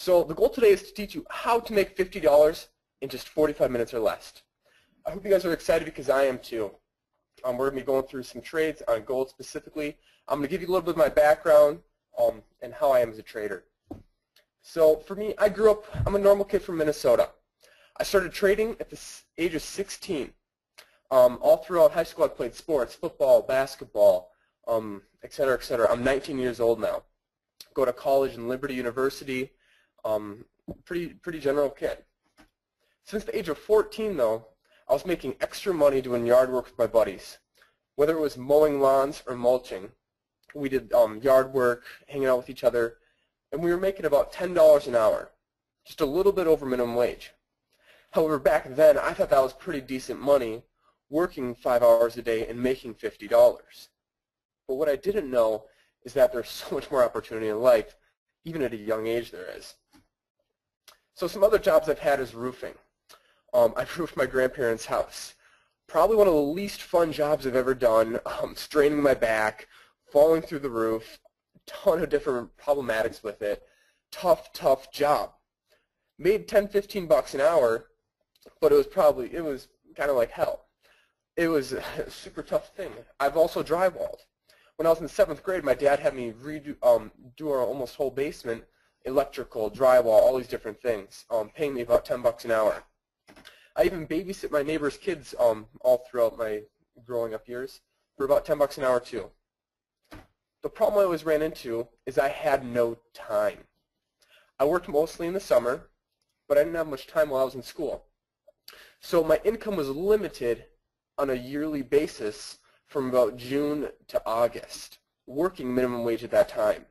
So the goal today is to teach you how to make $50 in just 45 minutes or less. I hope you guys are excited because I am too. We're going to be going through some trades on gold specifically. I'm going to give you a little bit of my background and how I am as a trader. So for me, I'm a normal kid from Minnesota. I started trading at the age of 16. All throughout high school I played sports, football, basketball, et cetera, et cetera. I'm 19 years old now. Go to college in Liberty University. Pretty general kid. Since the age of 14 though, I was making extra money doing yard work with my buddies. Whether it was mowing lawns or mulching, we did yard work, hanging out with each other, and we were making about $10 an hour, just a little bit over minimum wage. However, back then, I thought that was pretty decent money, working 5 hours a day and making $50. But what I didn't know is that there's so much more opportunity in life, even at a young age there is. So some other jobs I've had is roofing. I've roofed my grandparents' house. Probably one of the least fun jobs I've ever done, straining my back, falling through the roof, a ton of different problematics with it. Tough job. Made 10, 15 bucks an hour, but it was kind of like hell. It was a super tough thing. I've also drywalled. When I was in the 7th grade, my dad had me do our almost whole basement, electrical, drywall, all these different things, paying me about 10 bucks an hour. I even babysit my neighbor's kids all throughout my growing up years for about 10 bucks an hour too. The problem I always ran into is I had no time. I worked mostly in the summer, but I didn't have much time while I was in school. So my income was limited on a yearly basis from about June to August, working minimum wage at that time.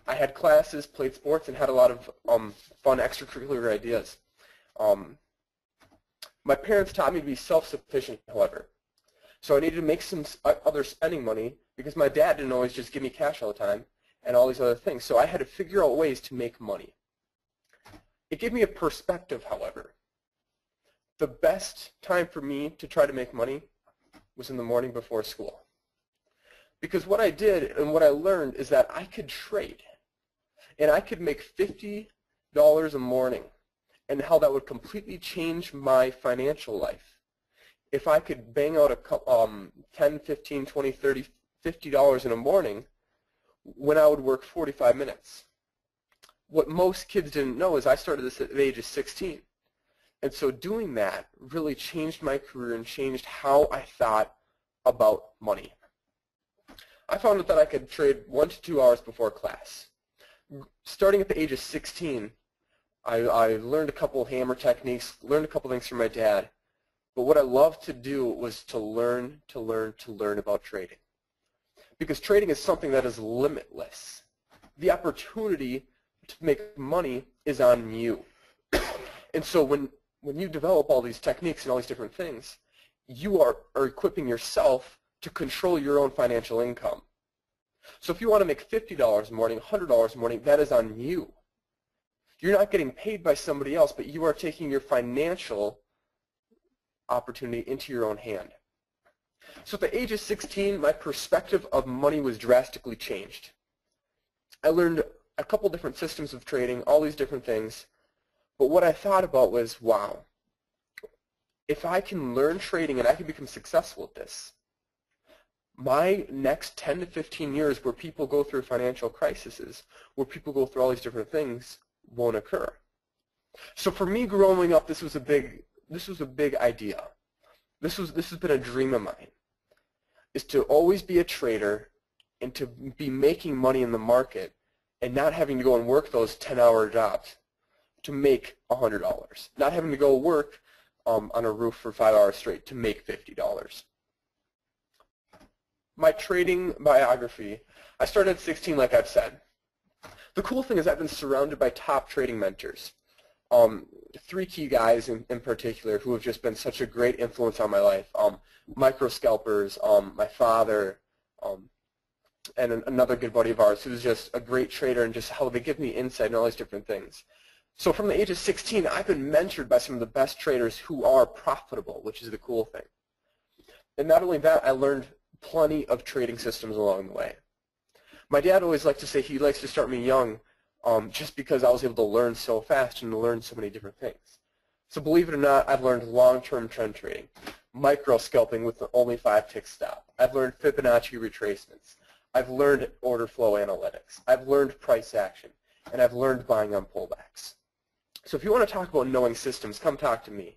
I had classes, played sports, and had a lot of fun extracurricular ideas. My parents taught me to be self-sufficient, however. So I needed to make some other spending money because my dad didn't always just give me cash all the time and all these other things. So I had to figure out ways to make money. It gave me a perspective, however. The best time for me to try to make money was in the morning before school. Because what I did and what I learned is that I could trade. And I could make $50 a morning, and how that would completely change my financial life. If I could bang out a 10, 15, 20, 30, $50 in a morning when I would work 45 minutes. What most kids didn't know is I started this at the age of 16. And so doing that really changed my career and changed how I thought about money. I found out that I could trade 1 to 2 hours before class. Starting at the age of 16, I learned a couple hammer techniques, learned a couple things from my dad. But what I loved to do was to learn about trading. Because trading is something that is limitless. The opportunity to make money is on you. And so when you develop all these techniques and all these different things, you are equipping yourself to control your own financial income. So if you want to make $50 a morning, $100 a morning, that is on you. You're not getting paid by somebody else, but you are taking your financial opportunity into your own hand. So at the age of 16, my perspective of money was drastically changed. I learned a couple different systems of trading, all these different things, but what I thought about was, wow, if I can learn trading and I can become successful at this, my next 10 to 15 years where people go through financial crises, where people go through all these different things, won't occur. So for me growing up, this was a big idea. This has been a dream of mine, is to always be a trader and to be making money in the market and not having to go and work those 10-hour jobs to make $100. Not having to go work on a roof for 5 hours straight to make $50. My trading biography, I started at 16 like I've said. The cool thing is I've been surrounded by top trading mentors. 3 key guys in particular who have just been such a great influence on my life. Micro scalpers, my father, and another good buddy of ours who's just a great trader, and just how they give me insight and all these different things. So from the age of 16, I've been mentored by some of the best traders who are profitable, which is the cool thing. And not only that, I learned plenty of trading systems along the way. My dad always liked to say he likes to start me young just because I was able to learn so fast and learn so many different things. So believe it or not, I've learned long-term trend trading, micro scalping with only 5 tick stop. I've learned Fibonacci retracements. I've learned order flow analytics. I've learned price action, and I've learned buying on pullbacks. So if you want to talk about knowing systems, come talk to me.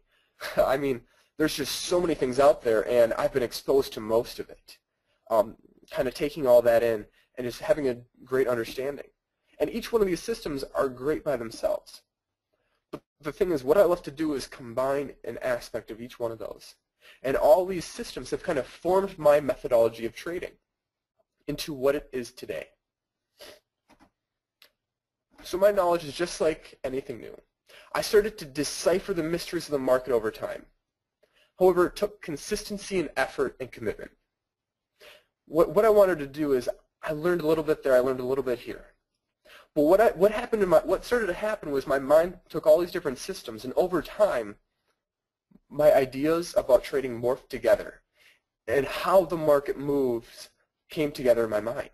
I mean, there's just so many things out there, and I've been exposed to most of it. Kind of taking all that in and just having a great understanding. And each one of these systems are great by themselves. But the thing is, what I love to do is combine an aspect of each one of those. And all these systems have kind of formed my methodology of trading into what it is today. So my knowledge is just like anything new. I started to decipher the mysteries of the market over time. However, it took consistency and effort and commitment. What I wanted to do is, I learned a little bit there, I learned a little bit here. But what started to happen was my mind took all these different systems, and over time, my ideas about trading morphed together, and how the market moves came together in my mind.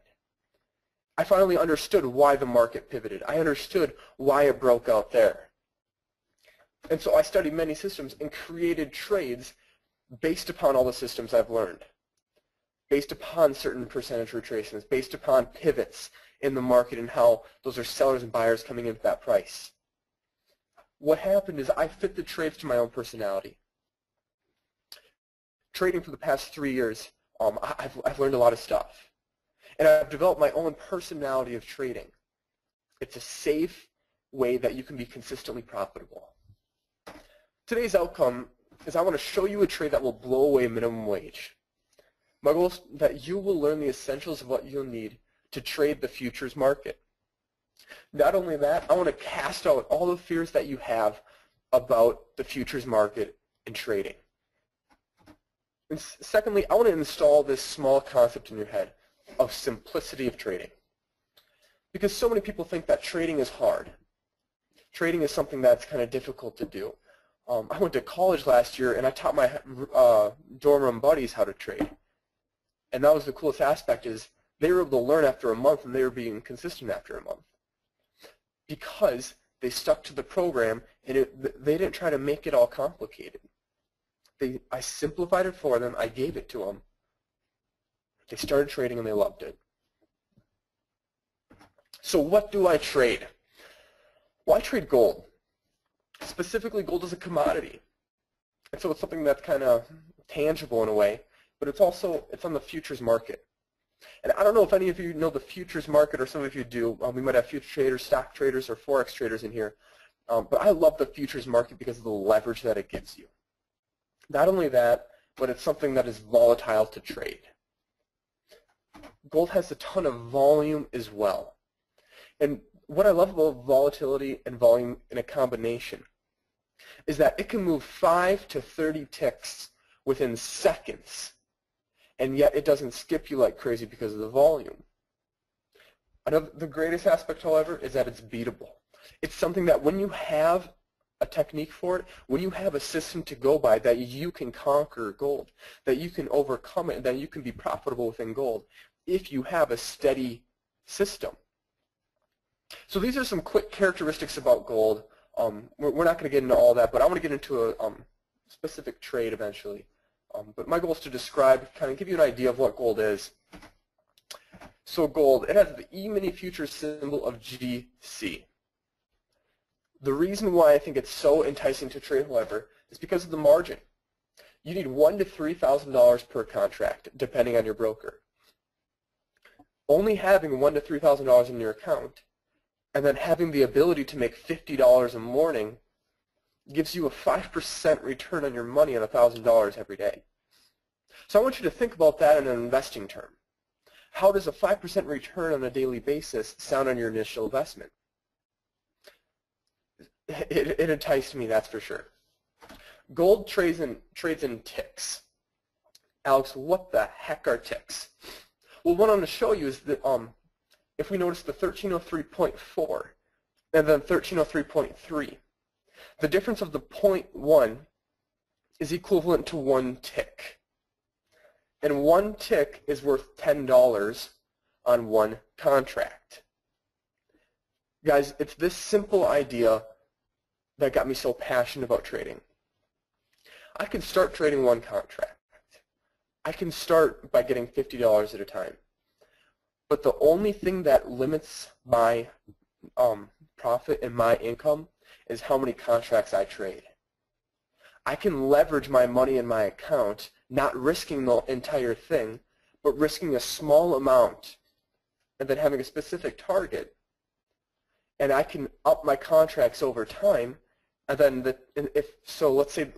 I finally understood why the market pivoted. I understood why it broke out there. And so I studied many systems and created trades based upon all the systems I've learned, based upon certain percentage retracements, based upon pivots in the market and how those are sellers and buyers coming into that price. What happened is I fit the trades to my own personality. Trading for the past 3 years, I've learned a lot of stuff. And I've developed my own personality of trading. It's a safe way that you can be consistently profitable. Today's outcome is I want to show you a trade that will blow away minimum wage. My goal is that you will learn the essentials of what you'll need to trade the futures market. Not only that, I want to cast out all the fears that you have about the futures market and trading. And secondly, I want to install this small concept in your head of simplicity of trading. Because so many people think that trading is hard. Trading is something that's kind of difficult to do. I went to college last year and I taught my dorm room buddies how to trade. And that was the coolest aspect, is they were able to learn after a month and they were being consistent after a month. Because they stuck to the program and they didn't try to make it all complicated. I simplified it for them, I gave it to them. They started trading and they loved it. So what do I trade? Well, I trade gold. Specifically, gold is a commodity. And so it's something that's kind of tangible in a way, but it's on the futures market. And I don't know if any of you know the futures market, or some of you do. We might have future traders, stock traders, or forex traders in here. But I love the futures market because of the leverage that it gives you. Not only that, but it's something that is volatile to trade. Gold has a ton of volume as well. And what I love about volatility and volume in a combination is that it can move 5 to 30 ticks within seconds, and yet it doesn't skip you like crazy because of the volume. The greatest aspect, however, is that it's beatable. It's something that when you have a technique for it, when you have a system to go by, that you can conquer gold, that you can overcome it, and that you can be profitable within gold if you have a steady system. So these are some quick characteristics about gold. We're not going to get into all that, but I want to get into a specific trade eventually. But my goal is to describe, kind of give you an idea of what gold is. So gold, it has the E-mini futures symbol of GC. The reason why I think it's so enticing to trade, however, is because of the margin. You need $1,000 to $3,000 per contract, depending on your broker. Only having $1,000 to $3,000 in your account, and then having the ability to make $50 a morning, gives you a 5% return on your money on $1,000 every day. So I want you to think about that in an investing term. How does a 5% return on a daily basis sound on your initial investment? It enticed me, that's for sure. Gold trades in ticks. Alex, what the heck are ticks? Well, what I'm going to show you is that if we notice the 1303.4 and then 1303.3, the difference of the 0.1 is equivalent to 1 tick. And 1 tick is worth $10 on 1 contract. Guys, it's this simple idea that got me so passionate about trading. I can start trading one contract. I can start by getting $50 at a time. But the only thing that limits my profit and my income is how many contracts I trade. I can leverage my money in my account, not risking the entire thing, but risking a small amount and then having a specific target. And I can up my contracts over time. And then let's say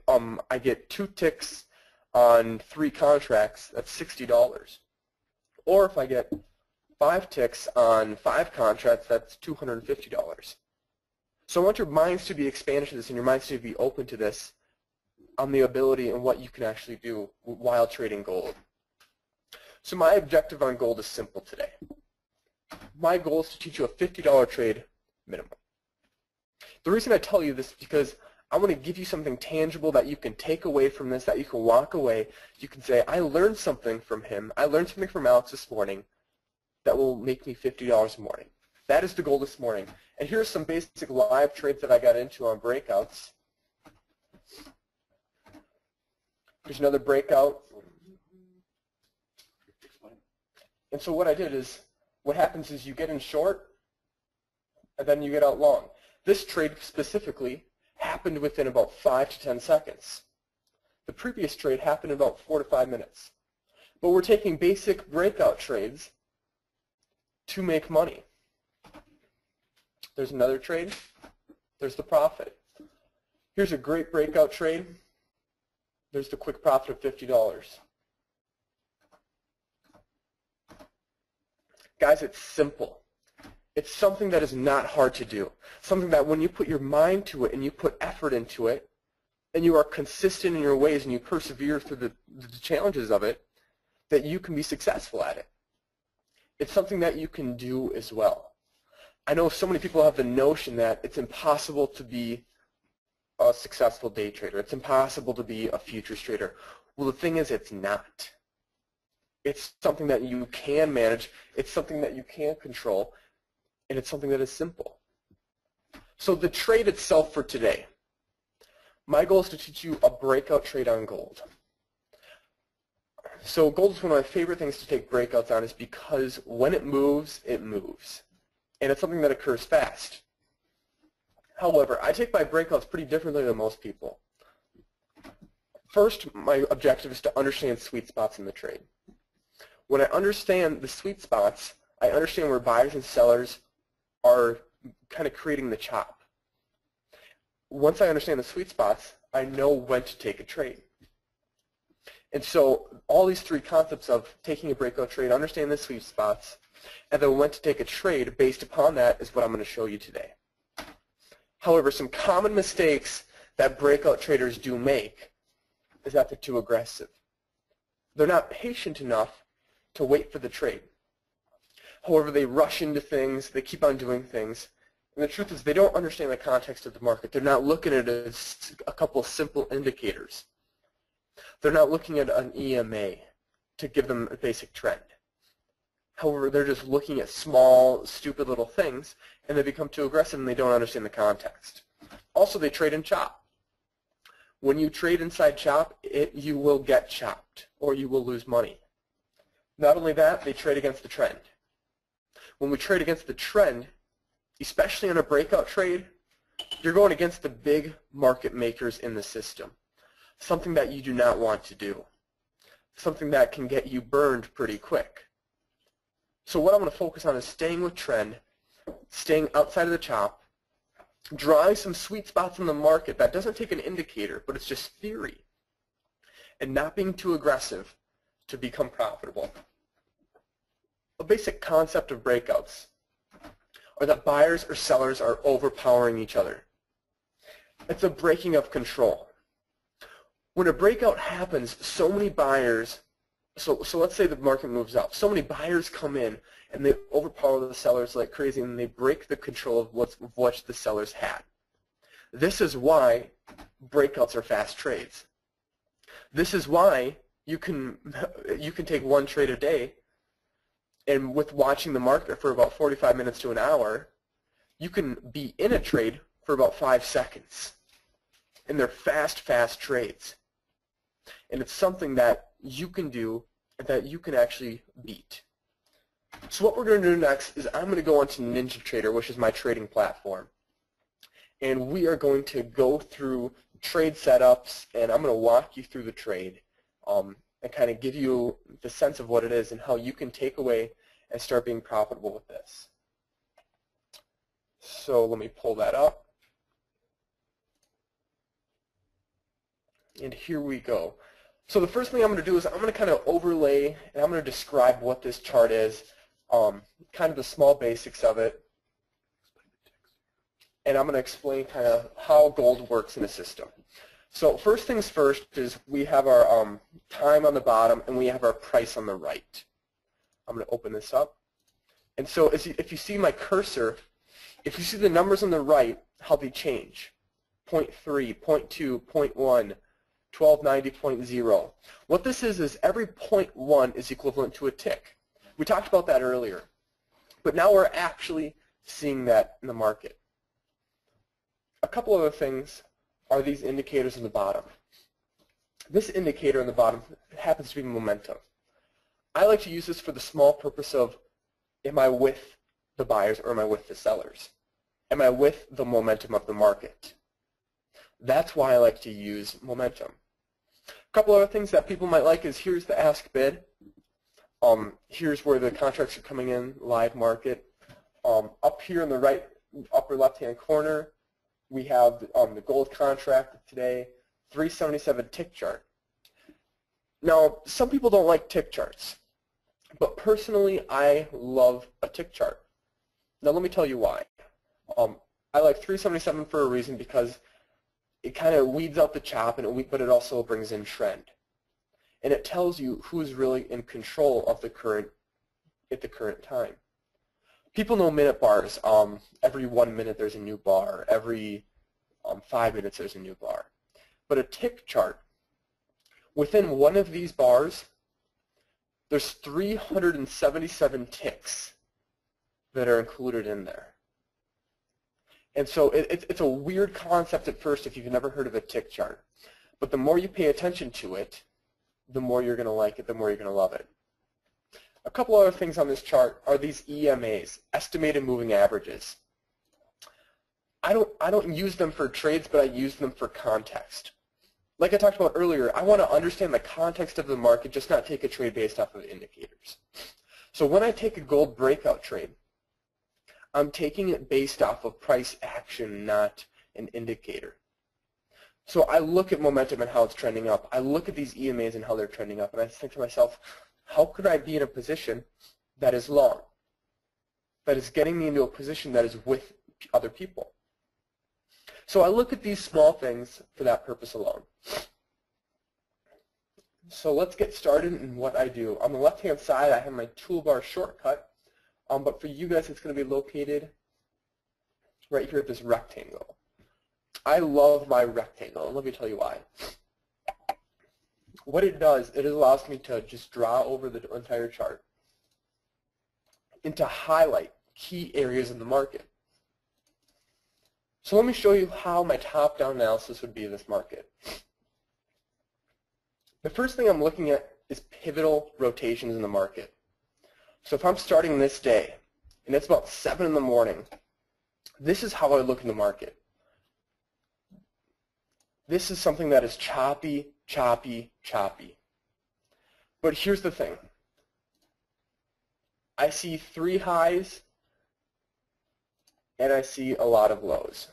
I get 2 ticks on 3 contracts, that's $60. Or if I get 5 ticks on 5 contracts, that's $250. So I want your minds to be expanded to this and your minds to be open to this on the ability and what you can actually do while trading gold. So my objective on gold is simple today. My goal is to teach you a $50 trade minimum. The reason I tell you this is because I want to give you something tangible that you can take away from this, that you can walk away. You can say, I learned something from him. I learned something from Alex this morning that will make me $50 a morning. That is the goal this morning. And here's some basic live trades that I got into on breakouts. There's another breakout. And so what I did is, what happens is you get in short, and then you get out long. This trade specifically happened within about 5 to 10 seconds. The previous trade happened in about 4 to 5 minutes. But we're taking basic breakout trades to make money. There's another trade. There's the profit. Here's a great breakout trade. There's the quick profit of $50. Guys, it's simple. It's something that is not hard to do. Something that when you put your mind to it and you put effort into it, and you are consistent in your ways and you persevere through the challenges of it, that you can be successful at it. It's something that you can do as well. I know so many people have the notion that it's impossible to be a successful day trader. It's impossible to be a futures trader. Well, the thing is, it's not. It's something that you can manage. It's something that you can control. And it's something that is simple. So the trade itself for today. My goal is to teach you a breakout trade on gold. So gold is one of my favorite things to take breakouts on is because when it moves, it moves. And it's something that occurs fast. However, I take my breakouts pretty differently than most people. First, my objective is to understand sweet spots in the trade. When I understand the sweet spots, I understand where buyers and sellers are kind of creating the chop. Once I understand the sweet spots, I know when to take a trade. And so all these 3 concepts of taking a breakout trade, understanding the sweet spots, and then when to take a trade based upon that is what I'm going to show you today. However, some common mistakes that breakout traders do make is that they're too aggressive. They're not patient enough to wait for the trade. However, they rush into things, they keep on doing things, and the truth is they don't understand the context of the market. They're not looking at it as a couple simple indicators. They're not looking at an EMA to give them a basic trend. However, they're just looking at small, stupid little things, and they become too aggressive and they don't understand the context. Also, they trade in chop. When you trade inside chop, you will get chopped, or you will lose money. Not only that, they trade against the trend. When we trade against the trend, especially on a breakout trade, you're going against the big market makers in the system. Something that you do not want to do. Something that can get you burned pretty quick. So what I'm going to focus on is staying with trend, staying outside of the chop, drawing some sweet spots in the market that doesn't take an indicator, but it's just theory, and not being too aggressive to become profitable. A basic concept of breakouts are that buyers or sellers are overpowering each other. It's a breaking of control. When a breakout happens, so many buyers, so let's say the market moves up, so many buyers come in and they overpower the sellers like crazy and they break the control of what the sellers had. This is why breakouts are fast trades. This is why you can take one trade a day, and with watching the market for about 45 minutes to an hour, you can be in a trade for about 5 seconds. And they're fast trades. And it's something that you can do that you can actually beat. So what we're going to do next is I'm going to go onto NinjaTrader, which is my trading platform. And we are going to go through trade setups, and I'm going to walk you through the trade and kind of give you the sense of what it is and how you can take away and start being profitable with this. So let me pull that up. And here we go. So the first thing I'm going to do is I'm going to kind of overlay and I'm going to describe what this chart is, kind of the small basics of it. And I'm going to explain kind of how gold works in a system. So first things first is we have our time on the bottom and we have our price on the right. I'm going to open this up. And so if you see my cursor, if you see the numbers on the right, how they change. 0.3, 0.2, 0.1, 1290.0. What this is every 0.1 is equivalent to a tick. We talked about that earlier. But now we're actually seeing that in the market. A couple other things are these indicators on the bottom. This indicator on the bottom happens to be momentum. I like to use this for the small purpose of, am I with the buyers or am I with the sellers? Am I with the momentum of the market? That's why I like to use momentum. A couple other things that people might like is here's the ask bid. Here's where the contracts are coming in, live market. Up here in the right upper left-hand corner, we have the gold contract today, 377 tick chart. Now, some people don't like tick charts, but personally, I love a tick chart. Now, let me tell you why. I like 377 for a reason because it kind of weeds out the chop, but it also brings in trend. And it tells you who's really in control of the current at the current time. People know minute bars. Every 1 minute there's a new bar. Every 5 minutes there's a new bar. But a tick chart, within one of these bars, there's 377 ticks that are included in there. And so it's a weird concept at first if you've never heard of a tick chart. But the more you pay attention to it, the more you're going to like it, the more you're going to love it. A couple other things on this chart are these EMAs, estimated moving averages. I don't use them for trades, but I use them for context. Like I talked about earlier, I want to understand the context of the market, just not take a trade based off of indicators. So when I take a gold breakout trade, I'm taking it based off of price action, not an indicator. So I look at momentum and how it's trending up. I look at these EMAs and how they're trending up, and I think to myself, how could I be in a position that is long, that is getting me into a position that is with other people? So I look at these small things for that purpose alone. So let's get started in what I do. On the left-hand side, I have my toolbar shortcut, but for you guys, it's going to be located right here at this rectangle. I love my rectangle, and let me tell you why. What it does, it allows me to just draw over the entire chart and to highlight key areas in the market. So let me show you how my top-down analysis would be of this market. The first thing I'm looking at is pivotal rotations in the market. So if I'm starting this day, and it's about 7 in the morning, this is how I look in the market. This is something that is choppy, choppy, choppy. But here's the thing. I see 3 highs, and I see a lot of lows.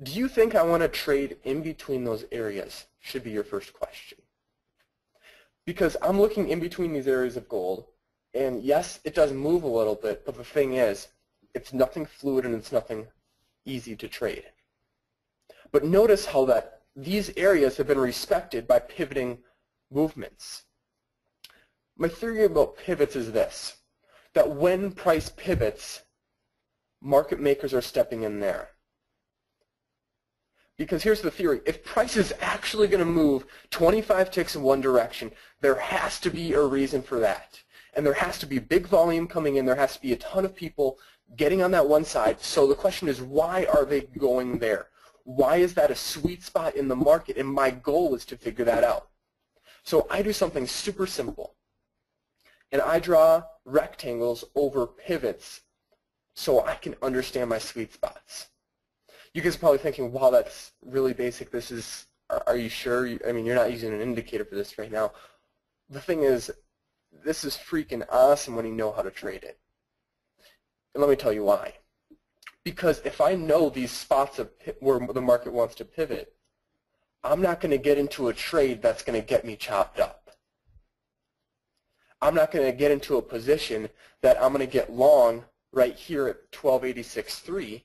Do you think I want to trade in between those areas? Should be your first question. Because I'm looking in between these areas of gold, and yes, it does move a little bit, but the thing is, it's nothing fluid and it's nothing easy to trade. But notice how that these areas have been respected by pivoting movements. My theory about pivots is this, that when price pivots, market makers are stepping in there. Because here's the theory, if price is actually going to move 25 ticks in one direction, there has to be a reason for that. And there has to be big volume coming in, there has to be a ton of people getting on that one side. So the question is, why are they going there? Why is that a sweet spot in the market? And my goal is to figure that out. So I do something super simple. And I draw rectangles over pivots so I can understand my sweet spots. You guys are probably thinking, wow, that's really basic. This is, are you sure? I mean, you're not using an indicator for this right now. The thing is, this is freaking awesome when you know how to trade it. And let me tell you why. Because if I know these spots of where the market wants to pivot, I'm not going to get into a trade that's going to get me chopped up. I'm not going to get into a position that I'm going to get long right here at 1286.3,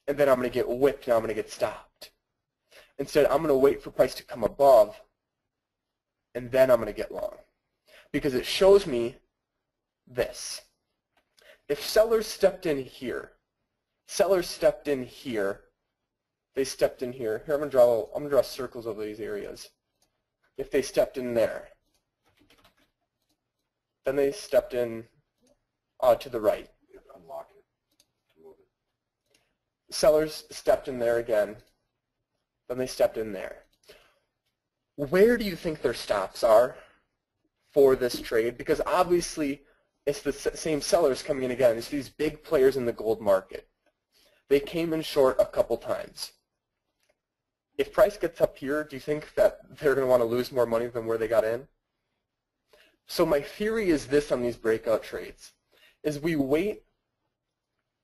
and then I'm going to get whipped and I'm going to get stopped. Instead, I'm going to wait for price to come above, and then I'm going to get long. Because it shows me this. If sellers stepped in here, sellers stepped in here, they stepped in here. Here, I'm going to draw circles over these areas. If they stepped in there, then they stepped in to the right. Unlock it. Move it. Sellers stepped in there again. Then they stepped in there. Where do you think their stops are for this trade? Because obviously it's the same sellers coming in again. It's these big players in the gold market. They came in short a couple times. If price gets up here, do you think that they're going to want to lose more money than where they got in? So my theory is this on these breakout trades, is we wait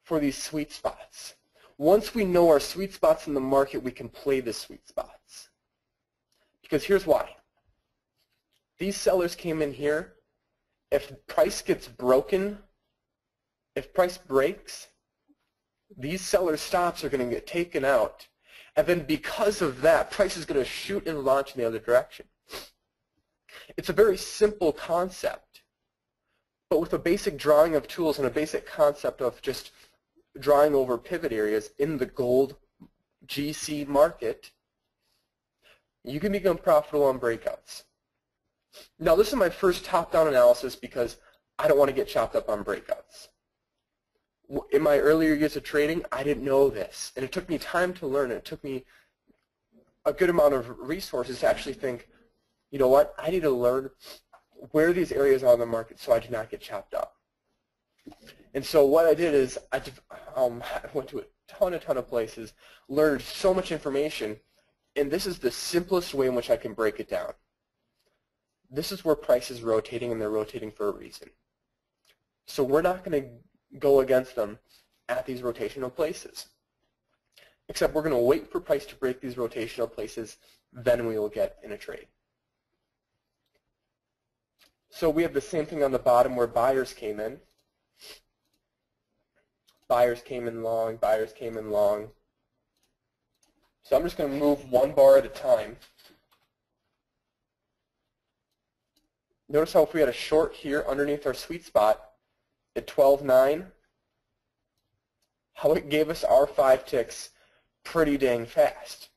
for these sweet spots. Once we know our sweet spots in the market, we can play the sweet spots. Because here's why. These sellers came in here. If price gets broken, if price breaks, these seller stops are going to get taken out. And then because of that, price is going to shoot and launch in the other direction. It's a very simple concept, but with a basic drawing of tools and a basic concept of just drawing over pivot areas in the gold GC market, you can become profitable on breakouts. Now, this is my first top-down analysis because I don't want to get chopped up on breakouts. In my earlier years of trading, I didn't know this, and it took me time to learn. It took me a good amount of resources to actually think, you know what, I need to learn where these areas are in the market so I do not get chopped up. And so what I did is I went to a ton of places, learned so much information, and this is the simplest way in which I can break it down. This is where price is rotating, and they're rotating for a reason. So we're not going to go against them at these rotational places, except we're going to wait for price to break these rotational places, then we will get in a trade. So we have the same thing on the bottom where buyers came in. Buyers came in long, buyers came in long. So I'm just going to move one bar at a time. Notice how if we had a short here underneath our sweet spot at 12.9, how it gave us our 5 ticks pretty dang fast.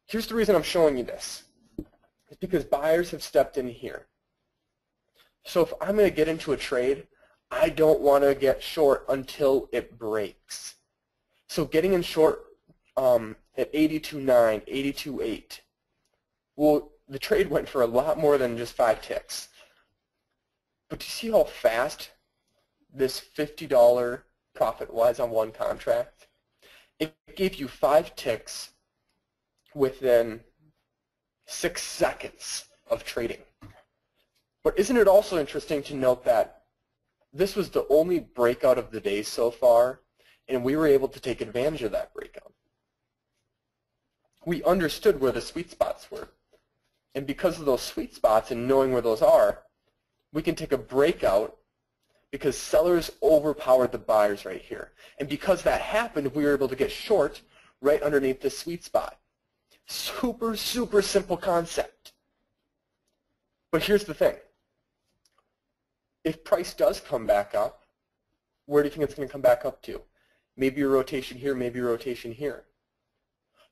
Here's the reason I'm showing you this. It's because buyers have stepped in here. So if I'm going to get into a trade, I don't want to get short until it breaks. So getting in short at 82.9, 82.8, well, the trade went for a lot more than just 5 ticks. But do you see how fast this $50 profit was on one contract? It gave you 5 ticks within 6 seconds of trading. But isn't it also interesting to note that this was the only breakout of the day so far, and we were able to take advantage of that breakout. We understood where the sweet spots were. And because of those sweet spots and knowing where those are, we can take a breakout because sellers overpowered the buyers right here. And because that happened, we were able to get short right underneath the sweet spot. Super, super simple concept. But here's the thing. If price does come back up, where do you think it's going to come back up to? Maybe a rotation here, maybe a rotation here.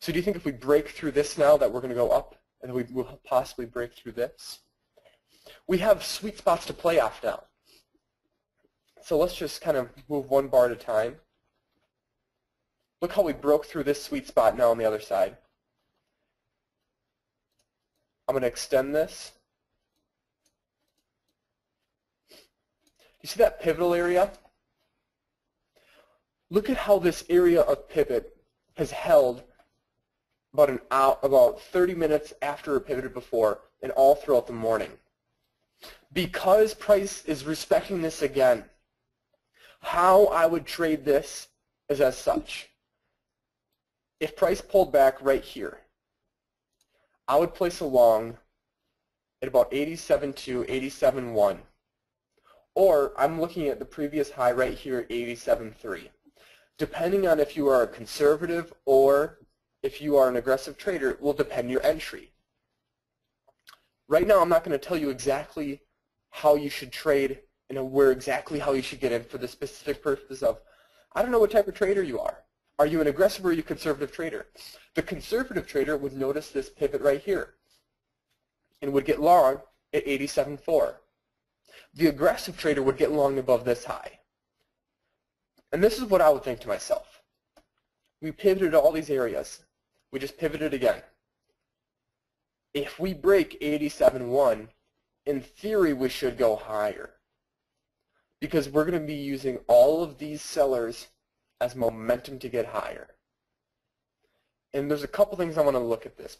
So do you think if we break through this now that we're going to go up, and we will possibly break through this? We have sweet spots to play off now. So let's just kind of move one bar at a time. Look how we broke through this sweet spot now on the other side. I'm going to extend this. You see that pivotal area? Look at how this area of pivot has held about 30 minutes after it pivoted before and all throughout the morning. Because price is respecting this again, how I would trade this is as such. If price pulled back right here, I would place a long at about 87.2, 87.1. Or I'm looking at the previous high right here at 87.3. Depending on if you are a conservative or if you are an aggressive trader, it will depend your entry. Right now I'm not going to tell you exactly how you should trade and where exactly how you should get in for the specific purpose of, I don't know what type of trader you are. Are you an aggressive or are you a conservative trader? The conservative trader would notice this pivot right here and would get long at 87.4. The aggressive trader would get long above this high. And this is what I would think to myself. We pivoted all these areas. We just pivoted again. If we break 87.1, in theory we should go higher because we're going to be using all of these sellers as momentum to get higher. And there's a couple things I want to look at this.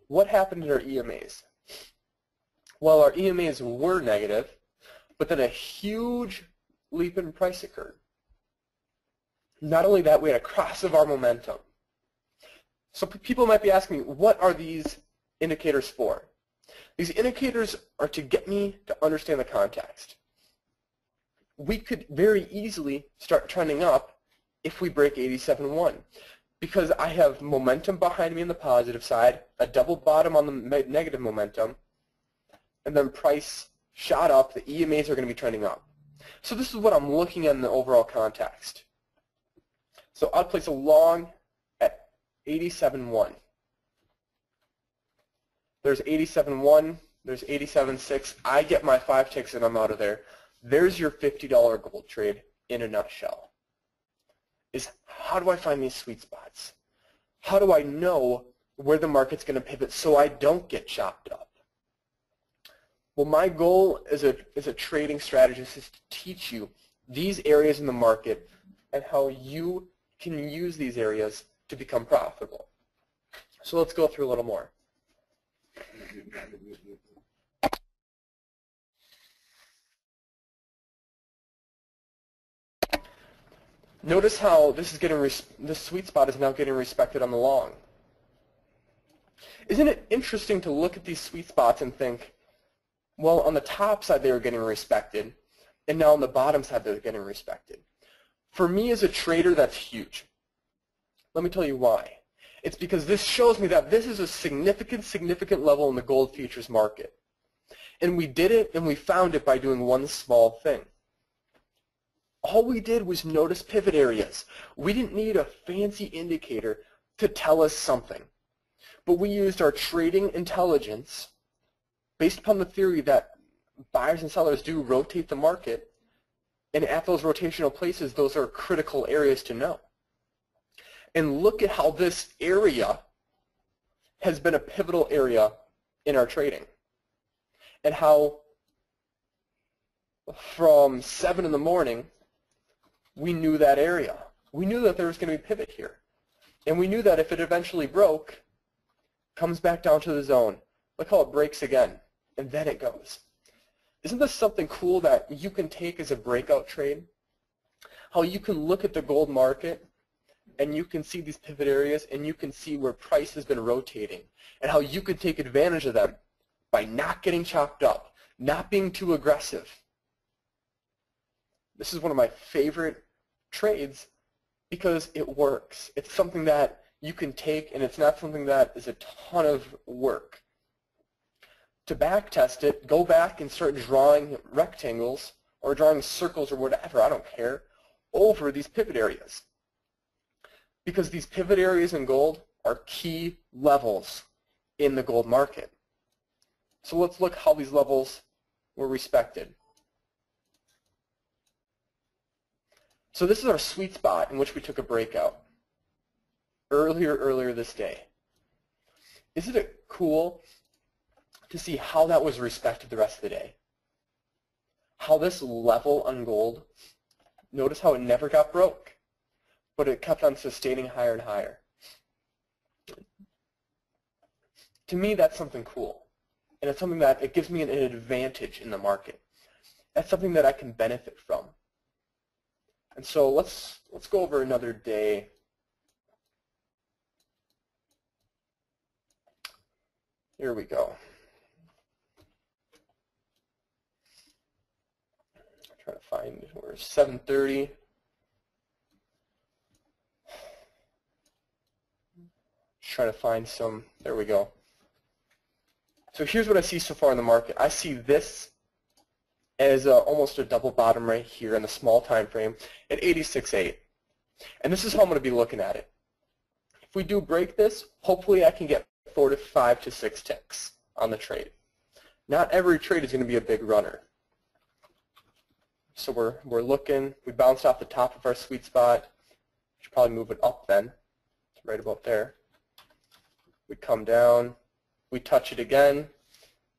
What happened in our EMAs? Well, our EMAs were negative, but then a huge leap in price occurred. Not only that, we had a cross of our momentum. So people might be asking me, what are these indicators for? These indicators are to get me to understand the context. We could very easily start trending up if we break 87.1 because I have momentum behind me on the positive side, a double bottom on the negative momentum, and then price shot up, the EMAs are going to be trending up. So this is what I'm looking at in the overall context. So I'll place a long at 87.1. There's 87.1, there's 87.6. I get my 5 ticks and I'm out of there. There's your $50 gold trade in a nutshell. Is how do I find these sweet spots? How do I know where the market's going to pivot so I don't get chopped up? Well, my goal as a trading strategist is to teach you these areas in the market and how you can use these areas to become profitable. So let's go through a little more. Notice how this sweet spot is now getting respected on the long. Isn't it interesting to look at these sweet spots and think, well, on the top side they were getting respected, and now on the bottom side they're getting respected. For me as a trader, that's huge. Let me tell you why. It's because this shows me that this is a significant level in the gold futures market. And we did it, and we found it by doing one small thing. All we did was notice pivot areas. We didn't need a fancy indicator to tell us something. But we used our trading intelligence based upon the theory that buyers and sellers do rotate the market, and at those rotational places, those are critical areas to know. And look at how this area has been a pivotal area in our trading, and how from 7 in the morning, we knew that area. We knew that there was going to be pivot here. And we knew that if it eventually broke, comes back down to the zone. Look how it breaks again, and then it goes. Isn't this something cool that you can take as a breakout trade? How you can look at the gold market, and you can see these pivot areas, and you can see where price has been rotating, and how you can take advantage of them by not getting chopped up, not being too aggressive. This is one of my favorite trades because it works. It's something that you can take, and it's not something that is a ton of work. To back test it, go back and start drawing rectangles or drawing circles or whatever, I don't care, over these pivot areas. Because these pivot areas in gold are key levels in the gold market. So let's look how these levels were respected. So this is our sweet spot in which we took a breakout earlier this day. Isn't it cool to see how that was respected the rest of the day? How this level on gold, notice how it never got broke, but it kept on sustaining higher and higher. To me, that's something cool. And it's something that it gives me an advantage in the market. That's something that I can benefit from. And so let's go over another day. Here we go. I'm trying to find where 7:30. Trying to find some. There we go. So here's what I see so far in the market. I see this as almost a double bottom right here in the small time frame at 86.8. And this is how I'm going to be looking at it. If we do break this, hopefully I can get 4 to 5 to 6 ticks on the trade. Not every trade is going to be a big runner. So we're looking. We bounced off the top of our sweet spot. Should probably move it up then. It's right about there. We come down. We touch it again.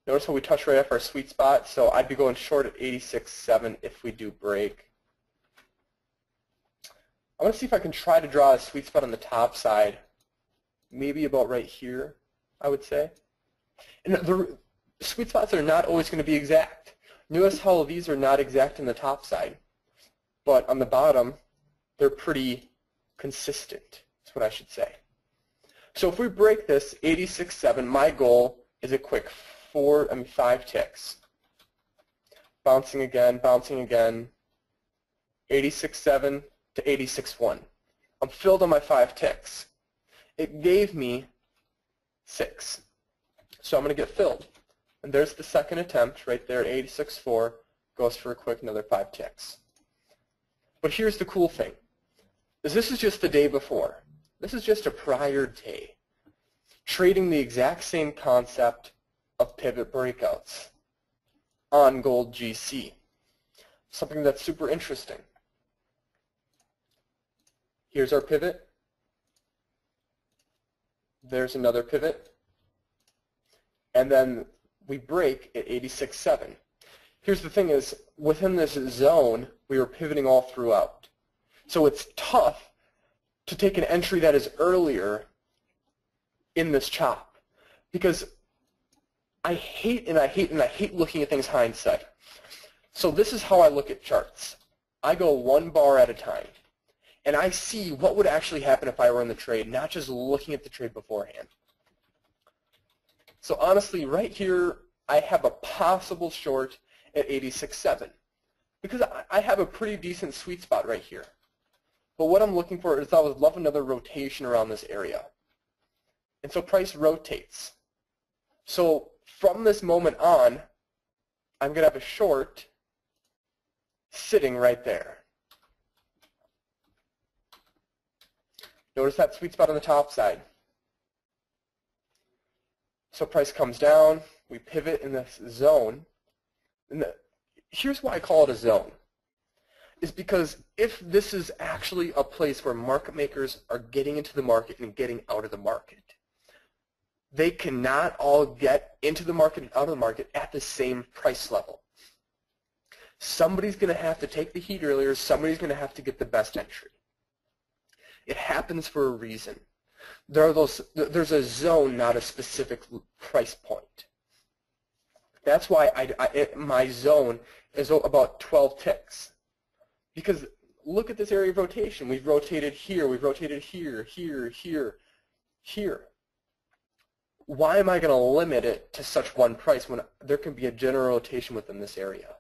Notice how we touch right off our sweet spot. So I'd be going short at 86.7 if we do break. I want to see if I can try to draw a sweet spot on the top side. Maybe about right here, I would say. And the sweet spots are not always going to be exact. Notice how these are not exact on the top side. But on the bottom, they're pretty consistent. That's what I should say. So if we break this 86.7, my goal is a quick 5 ticks. Bouncing again, 86.7 to 86.1. I'm filled on my 5 ticks. It gave me 6. So I'm going to get filled. And there's the second attempt right there at 86.4. Goes for a quick another 5 ticks. But here's the cool thing. This is just the day before. This is just a prior day. Trading the exact same concept of pivot breakouts on gold GC. Something that's super interesting. Here's our pivot. There's another pivot. And then we break at 86.7. Here's the thing is, within this zone, we were pivoting all throughout. So it's tough to take an entry that is earlier in this chop, because I hate looking at things hindsight. So this is how I look at charts. I go one bar at a time, and I see what would actually happen if I were in the trade, not just looking at the trade beforehand. So honestly, right here, I have a possible short at 86.7, because I have a pretty decent sweet spot right here. But what I'm looking for is I would love another rotation around this area. And so price rotates. So from this moment on, I'm going to have a short sitting right there. Notice that sweet spot on the top side. So price comes down, we pivot in this zone. And here's why I call it a zone. Is because if this is actually a place where market makers are getting into the market and getting out of the market, they cannot all get into the market and out of the market at the same price level. Somebody's going to have to take the heat earlier. Somebody's going to have to get the best entry. It happens for a reason. There's a zone, not a specific price point. That's why my zone is about 12 ticks. Because look at this area of rotation. We've rotated here. We've rotated here, here, here, here. Why am I going to limit it to such one price when there can be a general rotation within this area?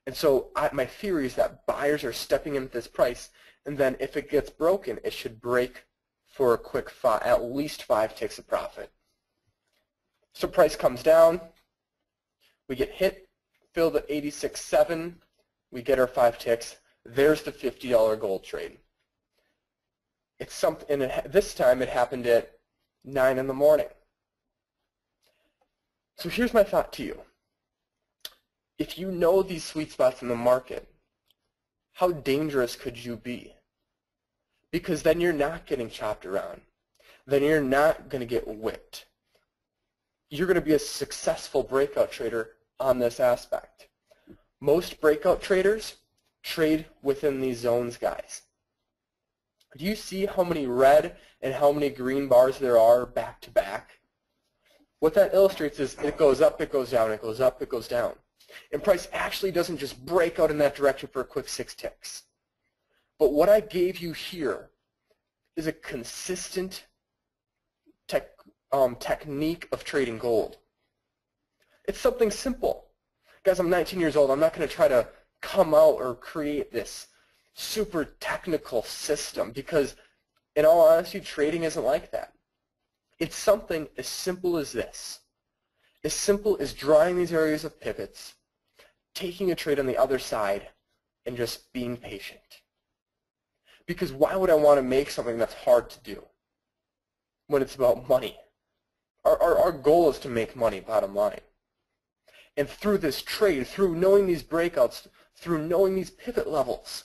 And so my theory is that buyers are stepping in at this price, and then if it gets broken, it should break for a quick at least 5 ticks of profit. So price comes down. We get hit, filled at 86.7. We get our 5 ticks. There's the $50 gold trade. It's something. And this time it happened at 9 in the morning. So here's my thought to you. If you know these sweet spots in the market, how dangerous could you be? Because then you're not getting chopped around. Then you're not going to get whipped. You're going to be a successful breakout trader on this aspect. Most breakout traders trade within these zones, guys. Do you see how many red and how many green bars there are back to back? What that illustrates is it goes up, it goes down, it goes up, it goes down. And price actually doesn't just break out in that direction for a quick 6 ticks. But what I gave you here is a consistent technique of trading gold. It's something simple. Guys, I'm 19 years old. I'm not going to try to come out or create this super technical system because, in all honesty, trading isn't like that. It's something as simple as this. As simple as drawing these areas of pivots, taking a trade on the other side, and just being patient. Because why would I want to make something that's hard to do when it's about money? Our goal is to make money, bottom line. And through this trade, through knowing these breakouts, through knowing these pivot levels,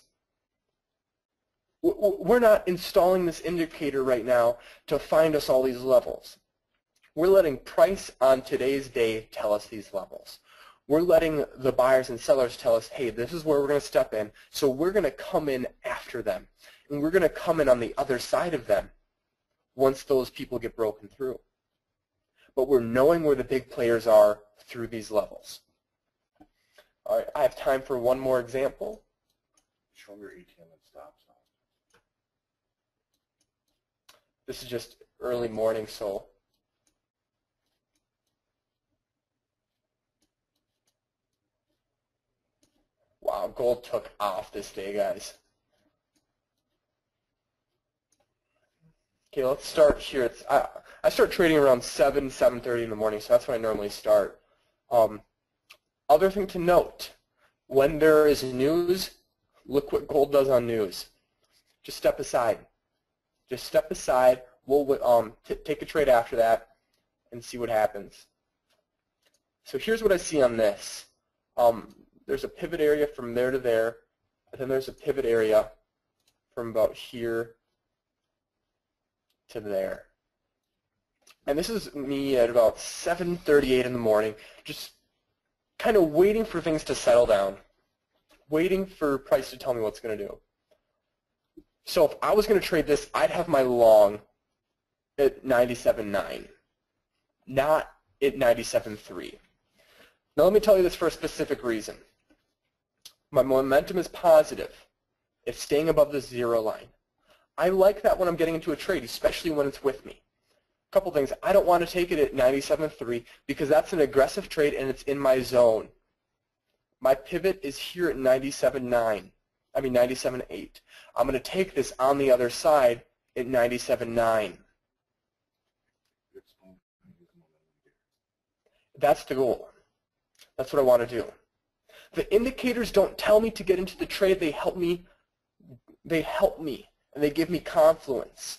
we're not installing this indicator right now to find us all these levels. We're letting price on today's day tell us these levels. We're letting the buyers and sellers tell us, hey, this is where we're going to step in, so we're going to come in after them. And we're going to come in on the other side of them once those people get broken through. But we're knowing where the big players are through these levels. All right, I have time for one more example. Show me your ATM and stop sign. This is just early morning, so wow, gold took off this day, guys. Okay, let's start here. I start trading around 7:30 in the morning, so that's when I normally start. Other thing to note, when there is news, look what gold does on news. Just step aside. Just step aside. We'll take a trade after that and see what happens. So here's what I see on this. There's a pivot area from there to there, and then there's a pivot area from about here to there. And this is me at about 7:38 in the morning, just kind of waiting for things to settle down, waiting for price to tell me what's going to do. So if I was going to trade this, I'd have my long at 97.9, not at 97.3. Now let me tell you this for a specific reason. My momentum is positive. It's staying above the 0 line. I like that when I'm getting into a trade, especially when it's with me. A couple things. I don't want to take it at 97.3 because that's an aggressive trade and it's in my zone. My pivot is here at 97.9. I mean 97.8. I'm going to take this on the other side at 97.9. That's the goal. That's what I want to do. The indicators don't tell me to get into the trade. They help me. And they give me confluence.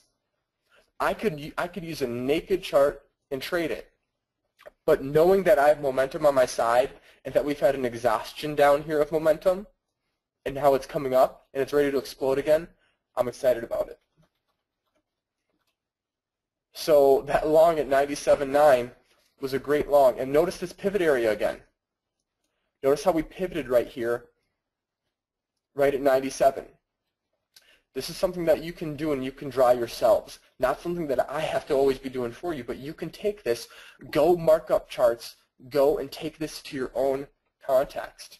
I could use a naked chart and trade it. But knowing that I have momentum on my side and that we've had an exhaustion down here of momentum and how it's coming up and it's ready to explode again, I'm excited about it. So that long at 97.9 was a great long. And notice this pivot area again. Notice how we pivoted right here, right at 97. This is something that you can do and you can draw yourselves. Not something that I have to always be doing for you, but you can take this, go mark up charts, go and take this to your own context.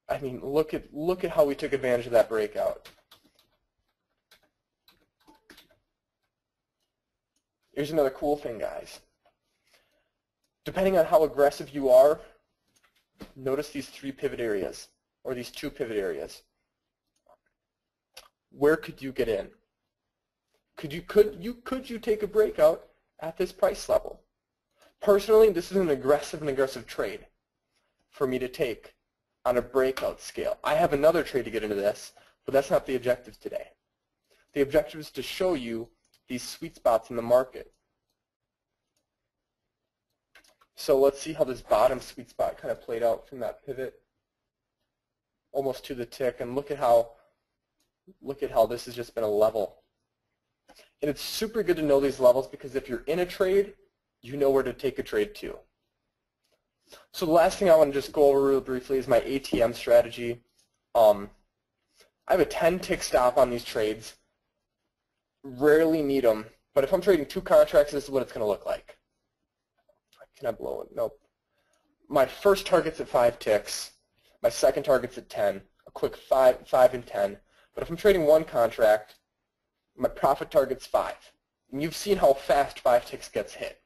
I mean, look at how we took advantage of that breakout. Here's another cool thing, guys. Depending on how aggressive you are, notice these 3 pivot areas, or these 2 pivot areas. Where could you get in? Could you take a breakout at this price level? Personally, this is an aggressive trade for me to take on a breakout scale. I have another trade to get into this, but that's not the objective today. The objective is to show you these sweet spots in the market. So let's see how this bottom sweet spot kind of played out from that pivot. almost to the tick, and look at how this has just been a level. And it's super good to know these levels because if you're in a trade, you know where to take a trade to. So the last thing I want to just go over real briefly is my ATM strategy. I have a 10-tick stop on these trades. Rarely need them, but if I'm trading 2 contracts, this is what it's going to look like. Can I blow it? Nope. My first target's at 5 ticks. My second target's at 10. A quick 5 and 10. But if I'm trading 1 contract, my profit target's 5. And you've seen how fast 5 ticks gets hit.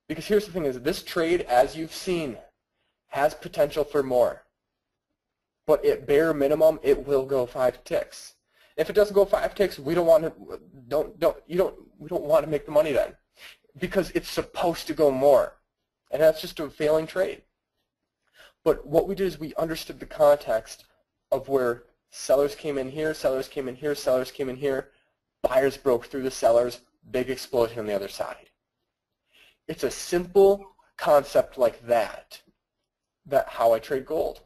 Because here's the thing is, this trade, as you've seen, has potential for more. But at bare minimum, it will go 5 ticks. If it doesn't go 5 ticks, we don't want to make the money then, because it's supposed to go more, and that's just a failing trade. But what we did is we understood the context of where sellers came in here, sellers came in here, sellers came in here, buyers broke through the sellers, big explosion on the other side. It's a simple concept like that how I trade gold.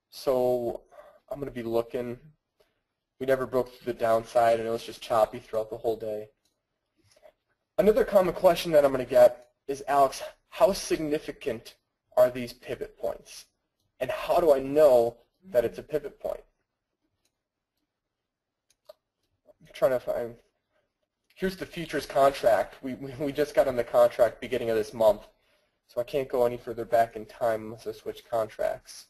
So I'm going to be looking. We never broke through the downside, and it was just choppy throughout the whole day. Another common question that I'm going to get is, Alex, how significant are these pivot points? And how do I know that it's a pivot point? I'm trying to find. Here's the futures contract. We just got on the contract beginning of this month, so I can't go any further back in time unless I switch contracts.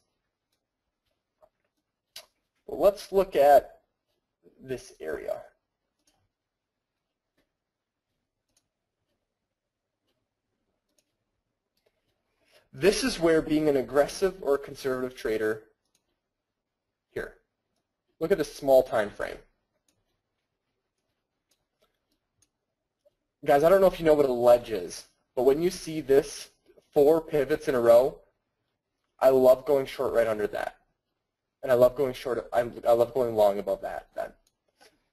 But let's look at this area. This is where being an aggressive or conservative trader, here, look at this small time frame. Guys, I don't know if you know what a ledge is, but when you see this 4 pivots in a row, I love going short right under that. And I love going short. I love going long above that.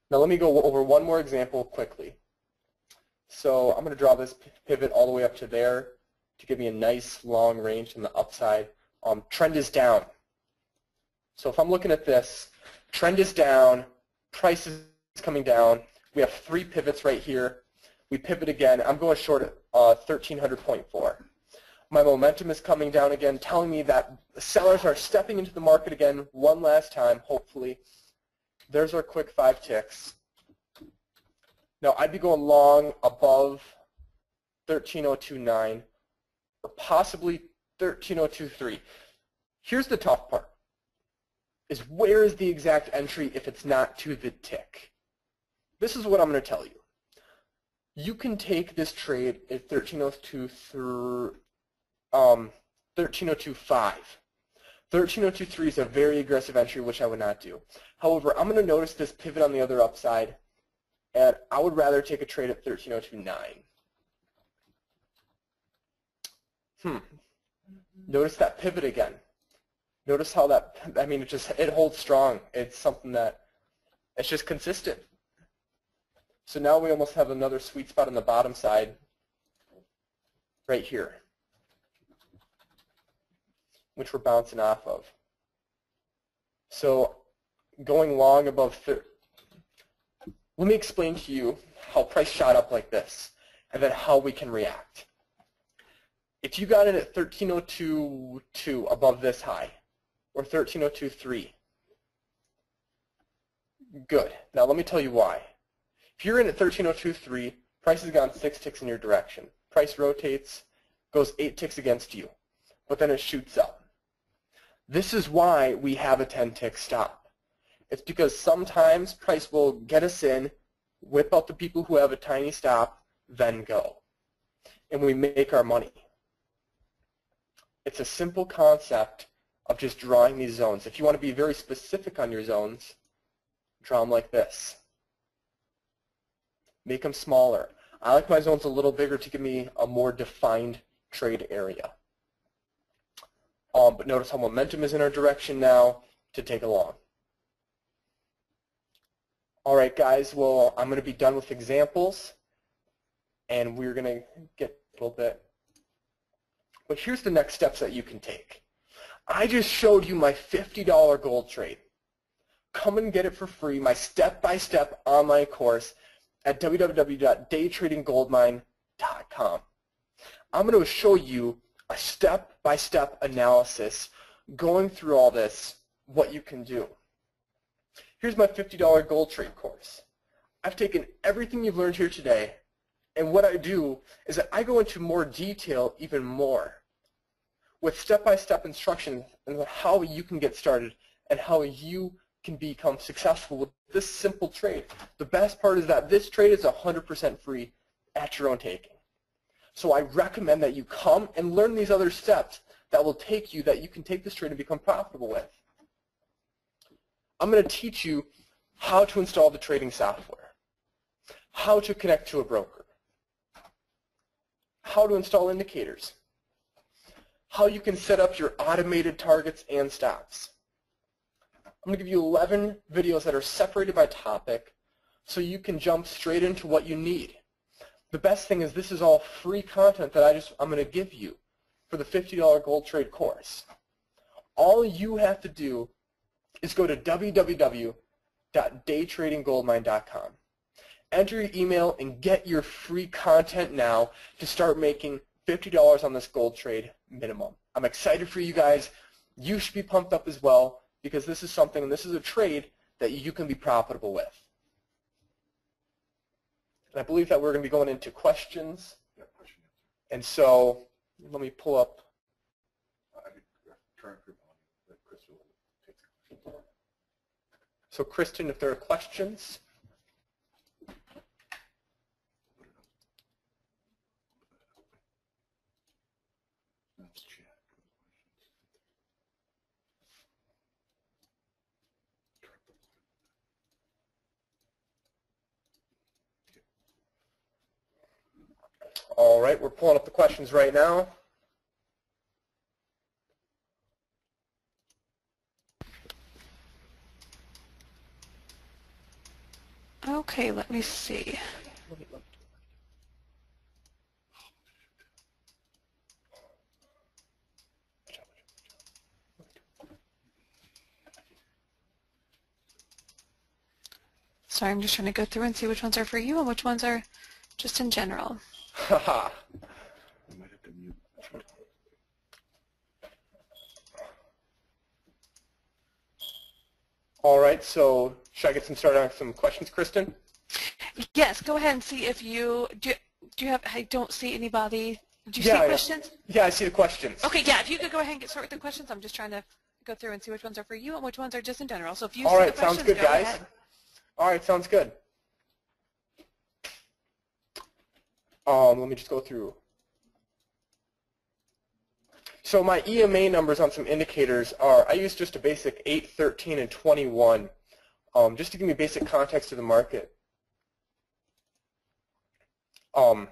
Now let me go over one more example quickly. So I'm going to draw this pivot all the way up to there to give me a nice long range on the upside. Trend is down. So if I'm looking at this, trend is down, price is coming down. We have 3 pivots right here. We pivot again. I'm going short at 1300.4. My momentum is coming down again, telling me that the sellers are stepping into the market again one last time, hopefully. There's our quick 5 ticks. Now, I'd be going long above 13.029 or possibly 13.023. Here's the tough part, is where is the exact entry if it's not to the tick? This is what I'm going to tell you. You can take this trade at 13.023. 13.025. 13.023 is a very aggressive entry, which I would not do. However, I'm going to notice this pivot on the other upside, and I would rather take a trade at 13.029. Notice that pivot again. Notice how that, I mean, it holds strong. It's something that, it's just consistent. So now we almost have another sweet spot on the bottom side right here, which we're bouncing off of. So going long above, let me explain to you how price shot up like this, and then how we can react. If you got in at 13.022 above this high, or 13.023, good. Now let me tell you why. If you're in at 13.023, price has gone 6 ticks in your direction. Price rotates, goes 8 ticks against you, but then it shoots up. This is why we have a 10-tick stop. It's because sometimes price will get us in, whip out the people who have a tiny stop, then go. And we make our money. It's a simple concept of just drawing these zones. If you want to be very specific on your zones, draw them like this. Make them smaller. I like my zones a little bigger to give me a more defined trade area. But notice how momentum is in our direction now to take along. All right, guys, well, I'm going to be done with examples, and we're going to get a little bit But here's the next steps that you can take. I just showed you my $50 gold trade. Come and get it for free, my step-by-step online course at www.daytradinggoldmine.com. I'm going to show you a step-by-step analysis going through all this, what you can do. Here's my $50 gold trade course. I've taken everything you've learned here today, and what I do is that I go into more detail even more with step-by-step instructions on how you can get started and how you can become successful with this simple trade. The best part is that this trade is 100% free at your own taking. So I recommend that you come and learn these other steps that will take you, that you can take this trade and become profitable with. I'm going to teach you how to install the trading software, how to connect to a broker, how to install indicators, how you can set up your automated targets and stops. I'm going to give you 11 videos that are separated by topic so you can jump straight into what you need. The best thing is this is all free content that I'm going to give you for the $50 gold trade course. All you have to do is go to www.daytradinggoldmine.com. Enter your email and get your free content now to start making $50 on this gold trade minimum. I'm excited for you guys. You should be pumped up as well because this is something, and this is a trade that you can be profitable with. And I believe that we're going to be going into questions. Yeah, question answer. And so let me pull up. Current group on that Kristen will take the questions. So Kristen, if there are questions. That's chat. All right, we're pulling up the questions right now. Okay, let me see. Sorry, I'm just trying to go through and see which ones are for you and which ones are just in general. Haha. I might have to mute. All right, so should I get started on some questions, Kristen? Yes, go ahead and see if you do you have, I don't see anybody. Do you see Yeah. questions? Yeah, I see the questions. Okay, yeah, if you could go ahead and get started with the questions. I'm just trying to go through and see which ones are for you and which ones are just in general. So if you All see right, the sounds questions, good, go guys. ahead. All right, sounds good. Let me just go through. So my EMA numbers on some indicators are, I use just a basic 8, 13, and 21, just to give me basic context of the market. And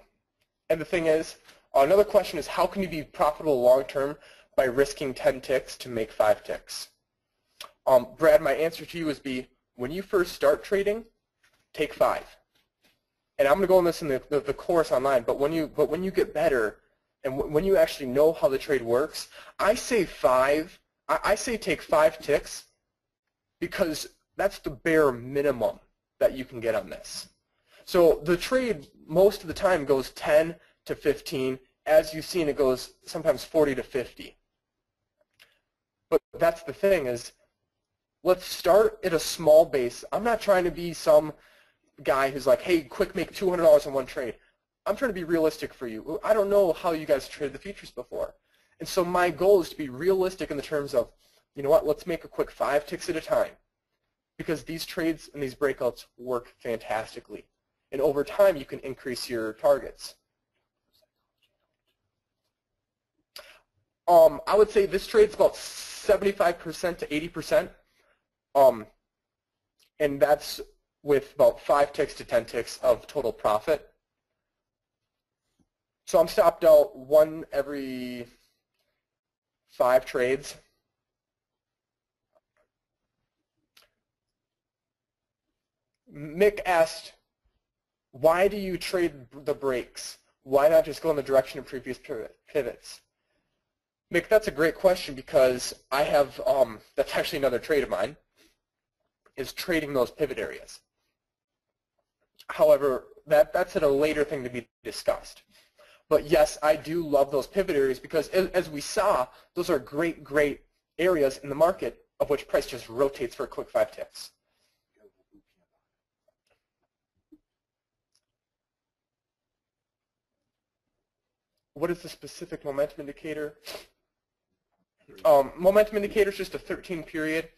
the thing is, another question is how can you be profitable long-term by risking 10 ticks to make 5 ticks? Brad, my answer to you is when you first start trading, take 5. And I'm going to go on this in the course online, but when you get better and when you actually know how the trade works, I say take 5 ticks because that's the bare minimum that you can get on this. So the trade most of the time goes 10 to 15. As you've seen, it goes sometimes 40 to 50. But that's the thing is, let's start at a small base. I'm not trying to be some guy who's like, hey, quick, make $200 on one trade. I'm trying to be realistic for you. I don't know how you guys traded the futures before. And so my goal is to be realistic in the terms of, you know what, let's make a quick 5 ticks at a time. Because these trades and these breakouts work fantastically. And over time, you can increase your targets. I would say this trade's about 75% to 80%. And that's with about 5 ticks to 10 ticks of total profit. So I'm stopped out 1 every 5 trades. Mick asked, why do you trade the breaks? Why not just go in the direction of previous pivots? Mick, that's a great question because I have, that's actually another trade of mine, is trading those pivot areas. However, that's at a later thing to be discussed. But yes, I do love those pivot areas because as we saw, those are great, great areas in the market of which price just rotates for a quick 5 ticks. What is the specific momentum indicator? Momentum indicator is just a 13 period.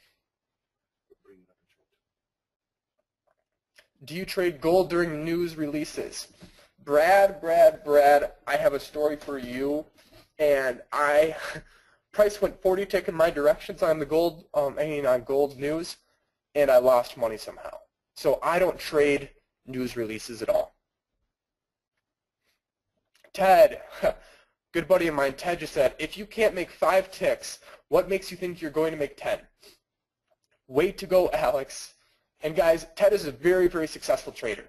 Do you trade gold during news releases? Brad, I have a story for you. And price went 40 tick in my directions on the gold, on gold news, and I lost money somehow. So I don't trade news releases at all. Ted, good buddy of mine, Ted just said, if you can't make 5 ticks, what makes you think you're going to make 10? Way to go, Alex. And guys, Ted is a very, very successful trader.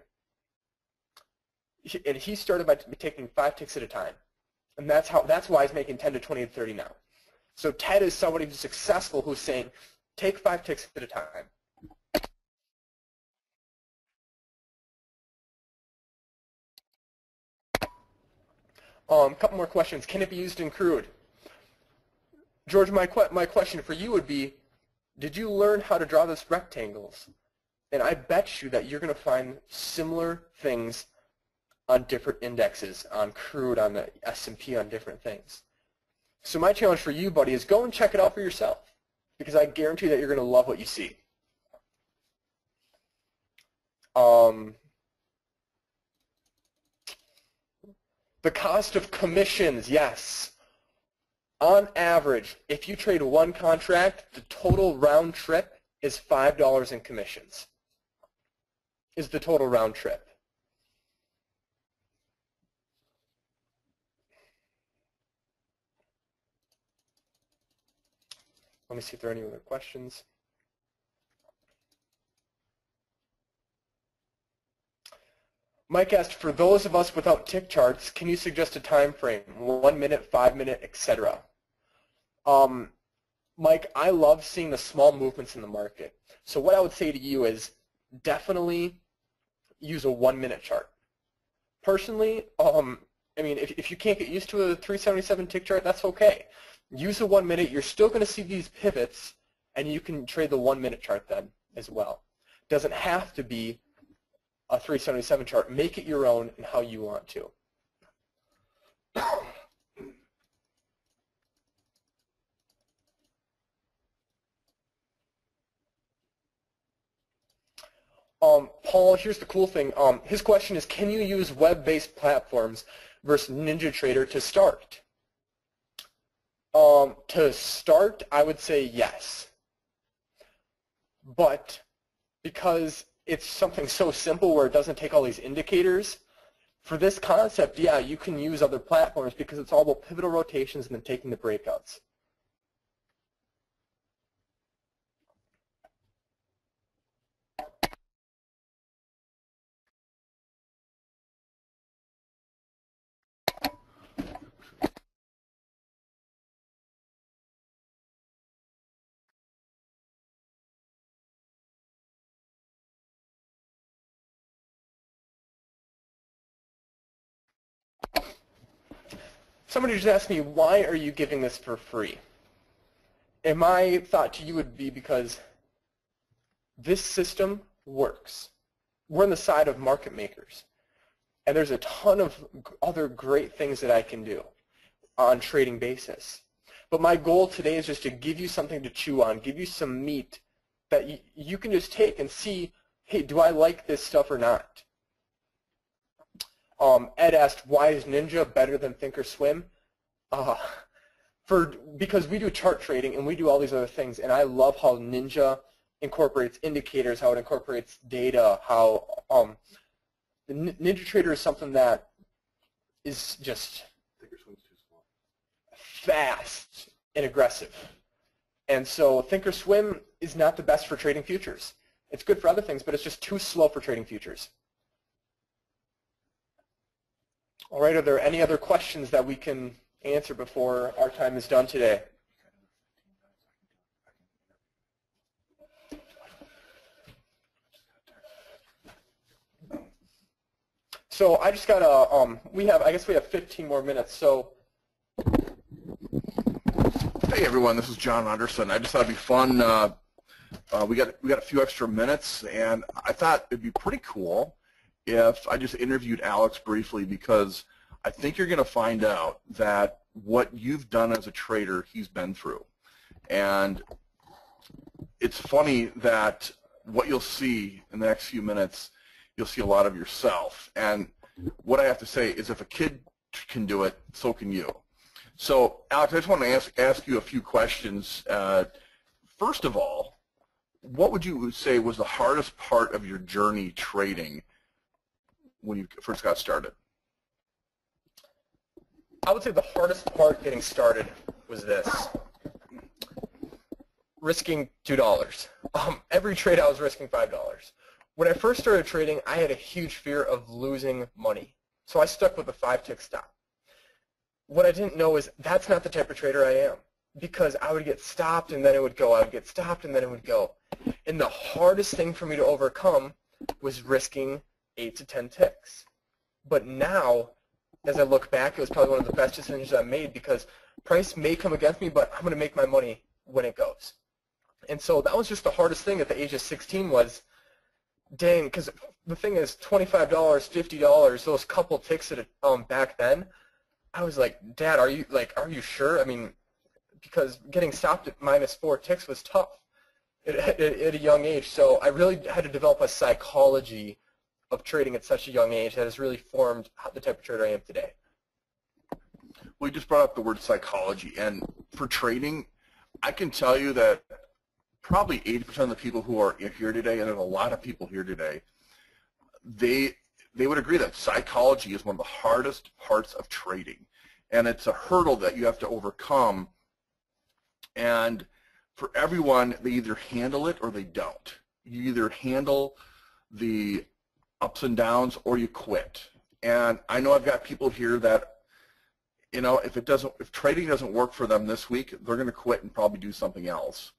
And he started by taking 5 ticks at a time. And that's why he's making 10 to 20 to 30 now. So Ted is somebody who's successful who's saying, take 5 ticks at a time. A couple more questions. Can it be used in crude? George, my question for you would be, did you learn how to draw those rectangles? And I bet you that you're going to find similar things on different indexes, on crude, on the S&P, on different things. So my challenge for you, buddy, is go and check it out for yourself, because I guarantee that you're going to love what you see. The cost of commissions, yes. On average, if you trade one contract, the total round trip is $5 in commissions, is the total round trip. Let me see if there are any other questions. Mike asked, for those of us without tick charts, can you suggest a time frame, 1 minute, 5 minute, etc.? Mike, I love seeing the small movements in the market. So what I would say to you is definitely use a 1 minute chart. Personally, I mean, if you can't get used to a 377 tick chart, that's okay. Use a 1 minute. You're still going to see these pivots, and you can trade the 1 minute chart then as well. Doesn't have to be a 377 chart. Make it your own and how you want to. Paul, here's the cool thing. His question is, can you use web-based platforms versus NinjaTrader to start? To start, I would say yes. But because it's something so simple where it doesn't take all these indicators, for this concept, yeah, you can use other platforms because it's all about pivotal rotations and then taking the breakouts. Somebody just asked me, why are you giving this for free? And my thought to you would be because this system works. We're on the side of market makers. And there's a ton of other great things that I can do on trading basis. But my goal today is just to give you something to chew on, give you some meat that you can just take and see, hey, do I like this stuff or not? Ed asked, why is Ninja better than Thinkorswim? Because we do chart trading and we do all these other things, and I love how Ninja incorporates indicators, how it incorporates data, how NinjaTrader is something that is just fast and aggressive. And so Thinkorswim is not the best for trading futures. It's good for other things, but it's just too slow for trading futures. All right, are there any other questions that we can answer before our time is done today. So I just got a, I guess we have 15 more minutes, so. Hey everyone, this is John Ondercin. I just thought it'd be fun. We got a few extra minutes, and I thought it'd be pretty cool if I just interviewed Alex briefly, because I think you're going to find out that what you've done as a trader, he's been through. And it's funny that what you'll see in the next few minutes, you'll see a lot of yourself. And what I have to say is, if a kid can do it, so can you. So, Alex, I just want to ask you a few questions. First of all, what would you say was the hardest part of your journey trading when you first got started? I would say the hardest part getting started was this. Risking $2. Every trade I was risking $5. When I first started trading, I had a huge fear of losing money. So I stuck with a 5-tick stop. What I didn't know is that's not the type of trader I am, because I would get stopped and then it would go. I would get stopped and then it would go. And the hardest thing for me to overcome was risking 8 to 10 ticks. But now, as I look back, it was probably one of the best decisions I made, because price may come against me, but I'm going to make my money when it goes. And so that was just the hardest thing at the age of 16 was, dang, because the thing is, $25, $50, those couple ticks at back then, I was like, Dad, are you sure? I mean, because getting stopped at -4 ticks was tough at a young age. So I really had to develop a psychology of trading at such a young age that has really formed the type of trader I am today. Well, you just brought up the word psychology, and for trading, I can tell you that probably 80% of the people who are here today, and there's a lot of people here today, they would agree that psychology is one of the hardest parts of trading, and it's a hurdle that you have to overcome. And for everyone, they either handle it or they don't. You either handle the ups and downs or you quit. And I know I've got people here that, you know, if trading doesn't work for them this week, they're going to quit and probably do something else.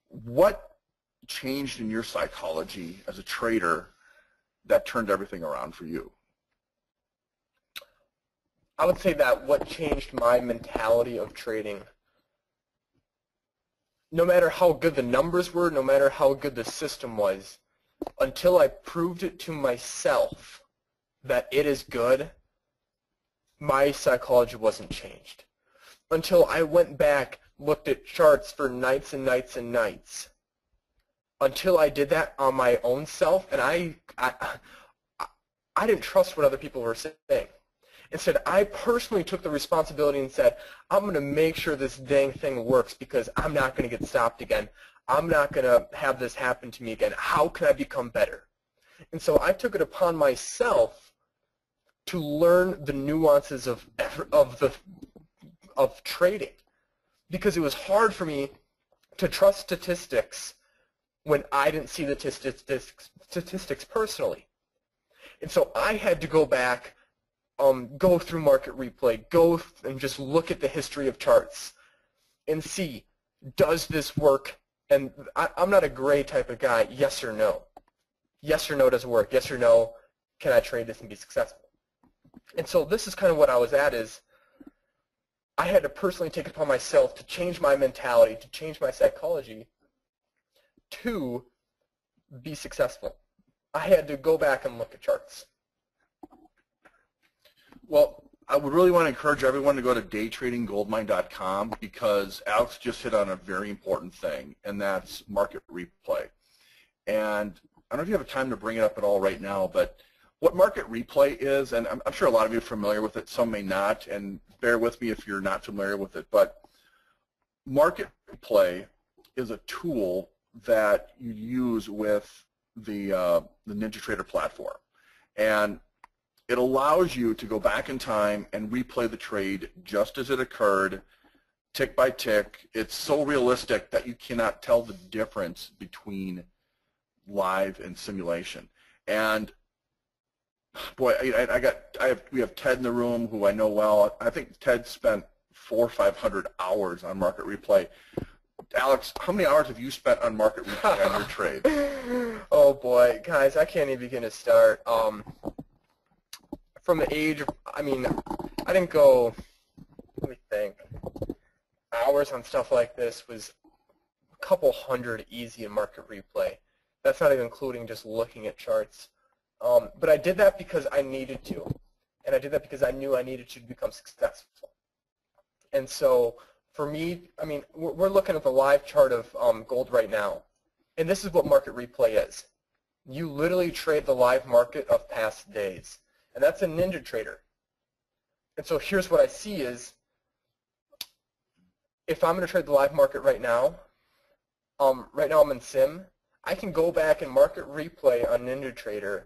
What changed in your psychology as a trader that turned everything around for you? I would say that what changed my mentality of trading, no matter how good the numbers were, no matter how good the system was, until I proved it to myself that it is good, my psychology wasn't changed. Until I went back, looked at charts for nights and nights and nights. Until I did that on my own self, and I didn't trust what other people were saying. Instead, I personally took the responsibility and said, I'm going to make sure this dang thing works, because I'm not going to get stopped again. I'm not going to have this happen to me again. How can I become better? And so I took it upon myself to learn the nuances of trading, because it was hard for me to trust statistics when I didn't see the statistics personally. And so I had to go back, go through market replay, go and just look at the history of charts and see, does this work? And I'm not a gray type of guy, yes or no. Yes or no, does it work? Yes or no, can I trade this and be successful? And so this is kind of what I was at, is I had to personally take it upon myself to change my mentality, to change my psychology to be successful. I had to go back and look at charts. Well, I would really want to encourage everyone to go to daytradinggoldmine.com, because Alex just hit on a very important thing, and that's market replay. And I don't know if you have time to bring it up at all right now, but what market replay is, and I'm sure a lot of you are familiar with it, some may not, and bear with me if you're not familiar with it, but market replay is a tool that you use with the NinjaTrader platform. And it allows you to go back in time and replay the trade just as it occurred, tick by tick. It's so realistic that you cannot tell the difference between live and simulation. And Boy, we have Ted in the room, who I know well. I think Ted spent 400 or 500 hours on market replay. Alex, how many hours have you spent on market replay on your trade? Oh boy, guys, I can't even begin to start. From the age of, I mean, I didn't go, let me think, hours on stuff like this was a couple hundred easy in market replay. That's not even including just looking at charts. But I did that because I needed to, and I did that because I knew I needed to become successful. And so for me, I mean, we're looking at the live chart of gold right now, and this is what market replay is. You literally trade the live market of past days, and that's a ninja trader. And so here's what I see is, if I'm going to trade the live market right now I'm in Sim, I can go back and market replay on NinjaTrader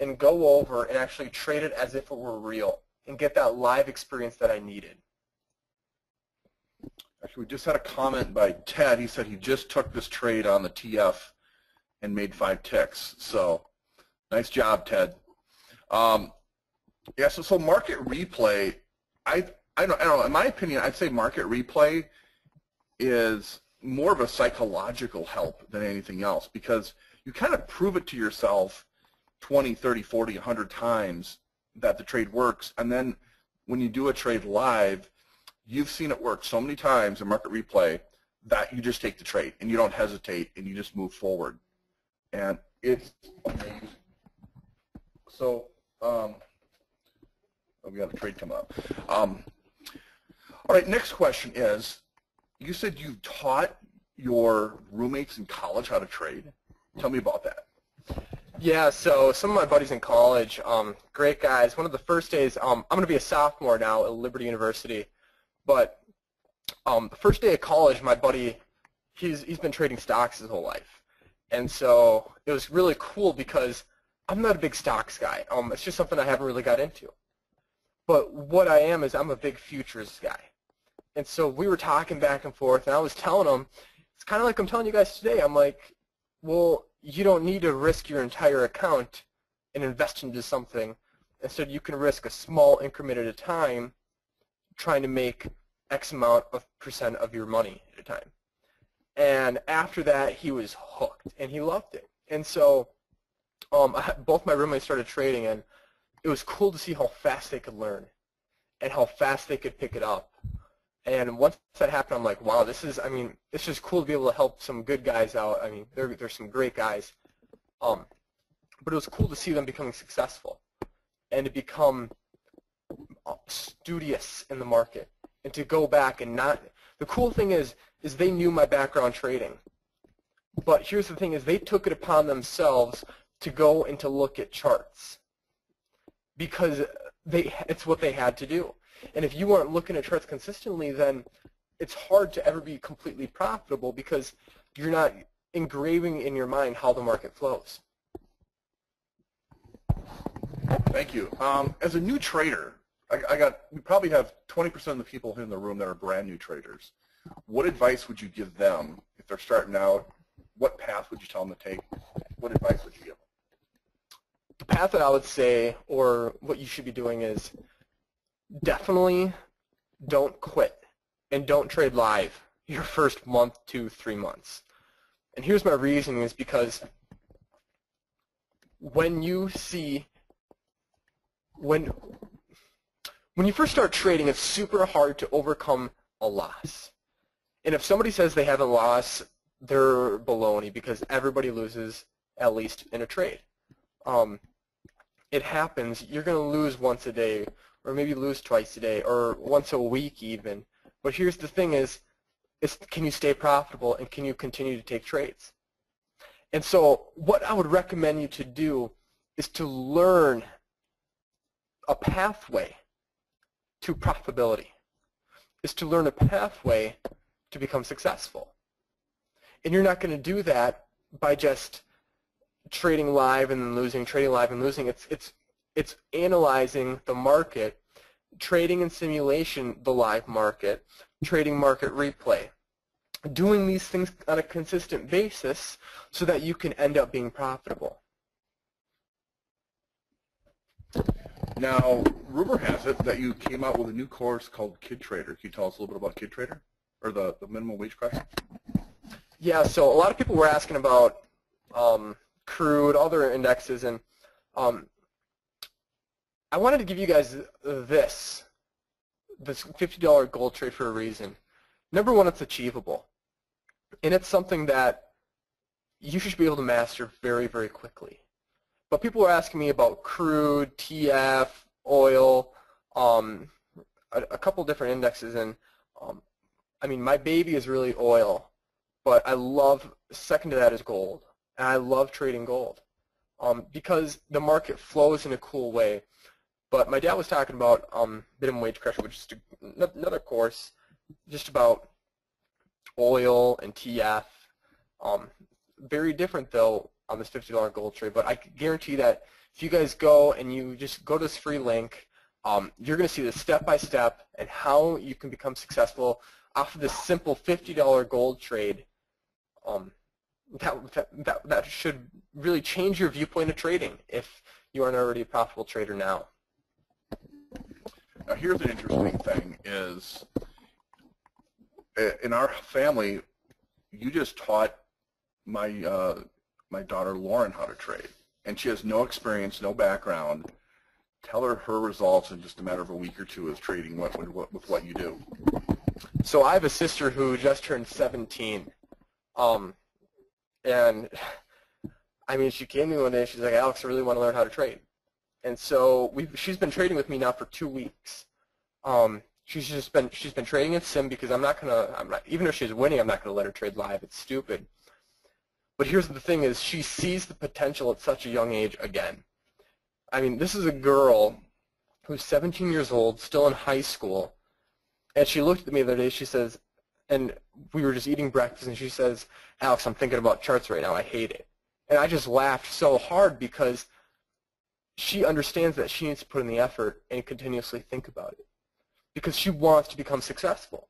and go over and actually trade it as if it were real and get that live experience that I needed. Actually, we just had a comment by Ted. He said he just took this trade on the TF and made 5 ticks. So nice job, Ted. Yeah, so market replay, I don't know, in my opinion, I'd say market replay is more of a psychological help than anything else, because you kind of prove it to yourself 20, 30, 40, 100 times that the trade works, and then when you do a trade live, you've seen it work so many times in market replay that you just take the trade and you don't hesitate and you just move forward. And it's amazing. So, we got a trade coming up. All right, next question is, you said you taught your roommates in college how to trade. Tell me about that. Yeah, so some of my buddies in college, great guys. One of the first days, I'm going to be a sophomore now at Liberty University, but the first day of college, my buddy, he's been trading stocks his whole life. And so it was really cool because I'm not a big stocks guy. It's just something I haven't really got into. But what I am is I'm a big futures guy. And so we were talking back and forth, and I was telling him, it's kind of like I'm telling you guys today. I'm like, well, you don't need to risk your entire account and invest into something. Instead, you can risk a small increment at a time trying to make X amount of % of your money at a time. And after that, he was hooked, and he loved it. And so both my roommates started trading, and it was cool to see how fast they could learn and how fast they could pick it up. And once that happened, I'm like, wow, this is, I mean, it's just cool to be able to help some good guys out. I mean, there's some great guys. But it was cool to see them becoming successful and to become studious in the market and to go back and not, the cool thing is they knew my background trading. But here's the thing is they took it upon themselves to go and to look at charts because it's what they had to do. And if you weren't looking at charts consistently, then it's hard to ever be completely profitable because you're not engraving in your mind how the market flows. Thank you. As a new trader, we probably have 20% of the people in the room that are brand new traders. What advice would you give them if they're starting out? What path would you tell them to take? What advice would you give them? The path that I would say, or what you should be doing is, definitely don't quit and don't trade live your first month to 3 months. And here's my reasoning is because when you first start trading, it's super hard to overcome a loss. And if somebody says they have a loss, they're baloney because everybody loses at least in a trade. It happens. You're going to lose once a day, or maybe lose twice a day, or once a week even. But here's the thing is can you stay profitable and can you continue to take trades? And so what I would recommend you to do is to learn a pathway to profitability, is to learn a pathway to become successful. And you're not going to do that by just trading live and then losing, trading live and losing. It's analyzing the market, trading in simulation the live market, trading market replay, doing these things on a consistent basis so that you can end up being profitable. Now, rumor has it that you came out with a new course called Kid Trader. Can you tell us a little bit about Kid Trader, or the minimum wage class? Yeah, so a lot of people were asking about crude, other indexes, and I wanted to give you guys this $50 gold trade for a reason. Number one, it's achievable, and it's something that you should be able to master very, very quickly. But people are asking me about crude, TF, oil, a couple different indexes, and I mean, my baby is really oil, but I love, second to that is gold, and I love trading gold because the market flows in a cool way. But my dad was talking about minimum wage pressure, which is another course just about oil and TF. Very different, though, on this $50 gold trade, but I can guarantee that if you guys go and you just go to this free link, you're going to see the step-by-step and how you can become successful off of this simple $50 gold trade. That should really change your viewpoint of trading if you aren't already a profitable trader now. Now, here's an interesting thing is, in our family, you just taught my daughter Lauren how to trade, and she has no experience, no background. Tell her results in just a matter of a week or two of trading with what you do. So I have a sister who just turned 17, and I mean, she came to me one day. She's like, "Alex, I really want to learn how to trade." And so she's been trading with me now for 2 weeks. She's been trading in sim because even if she's winning, I'm not gonna let her trade live. It's stupid. But here's the thing: is she sees the potential at such a young age again. I mean, this is a girl who's 17 years old, still in high school, and she looked at me the other day. She says, and we were just eating breakfast, and she says, "Alex, I'm thinking about charts right now. I hate it." And I just laughed so hard because she understands that she needs to put in the effort and continuously think about it because she wants to become successful.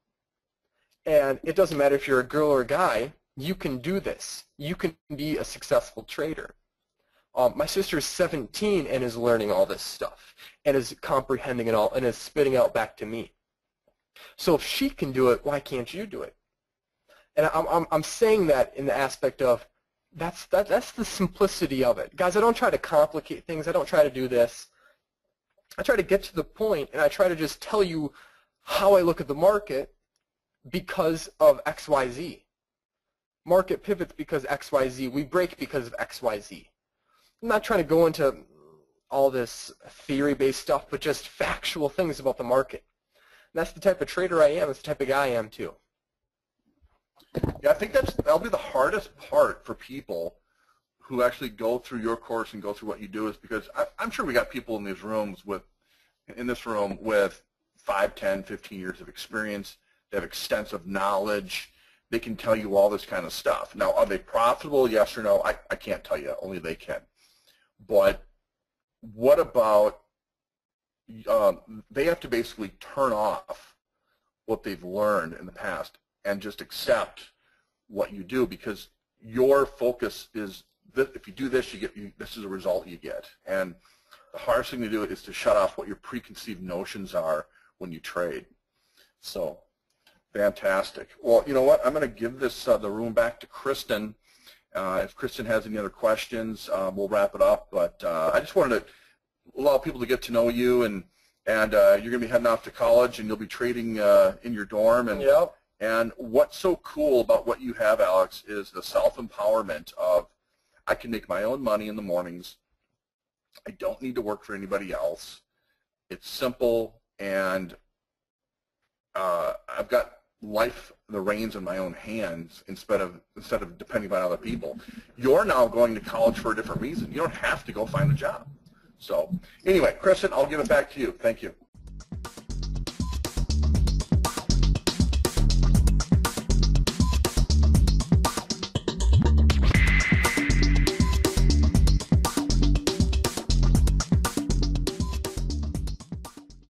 And it doesn't matter if you're a girl or a guy, you can do this. You can be a successful trader. My sister is 17 and is learning all this stuff and is comprehending it all and is spitting out back to me. So if she can do it, why can't you do it? And I'm saying that in the aspect of that's the simplicity of it. Guys, I don't try to complicate things. I don't try to do this. I try to get to the point, and I try to just tell you how I look at the market because of XYZ. Market pivots because XYZ. We break because of XYZ. I'm not trying to go into all this theory-based stuff, but just factual things about the market. And that's the type of trader I am. That's the type of guy I am, too. Yeah, I think that'll be the hardest part for people who actually go through your course and go through what you do, is because I'm sure we got people in this room with 5, 10, 15 years of experience. They have extensive knowledge. They can tell you all this kind of stuff. Now, are they profitable, yes or no? I can't tell you. Only they can. But what about they have to basically turn off what they've learned in the past and just accept what you do, because your focus is that if you do this, this is a result you get. And the hardest thing to do is to shut off what your preconceived notions are when you trade. So, fantastic. Well, you know what? I'm going to give this the room back to Kristen. If Kristen has any other questions, we'll wrap it up. But I just wanted to allow people to get to know you, and you're going to be heading off to college, and you'll be trading in your dorm. And Yep. And what's so cool about what you have, Alex, is the self-empowerment of, I can make my own money in the mornings. I don't need to work for anybody else. It's simple, and I've got the reins in my own hands instead of depending on other people. You're now going to college for a different reason. You don't have to go find a job. So anyway, Kristen, I'll give it back to you. Thank you.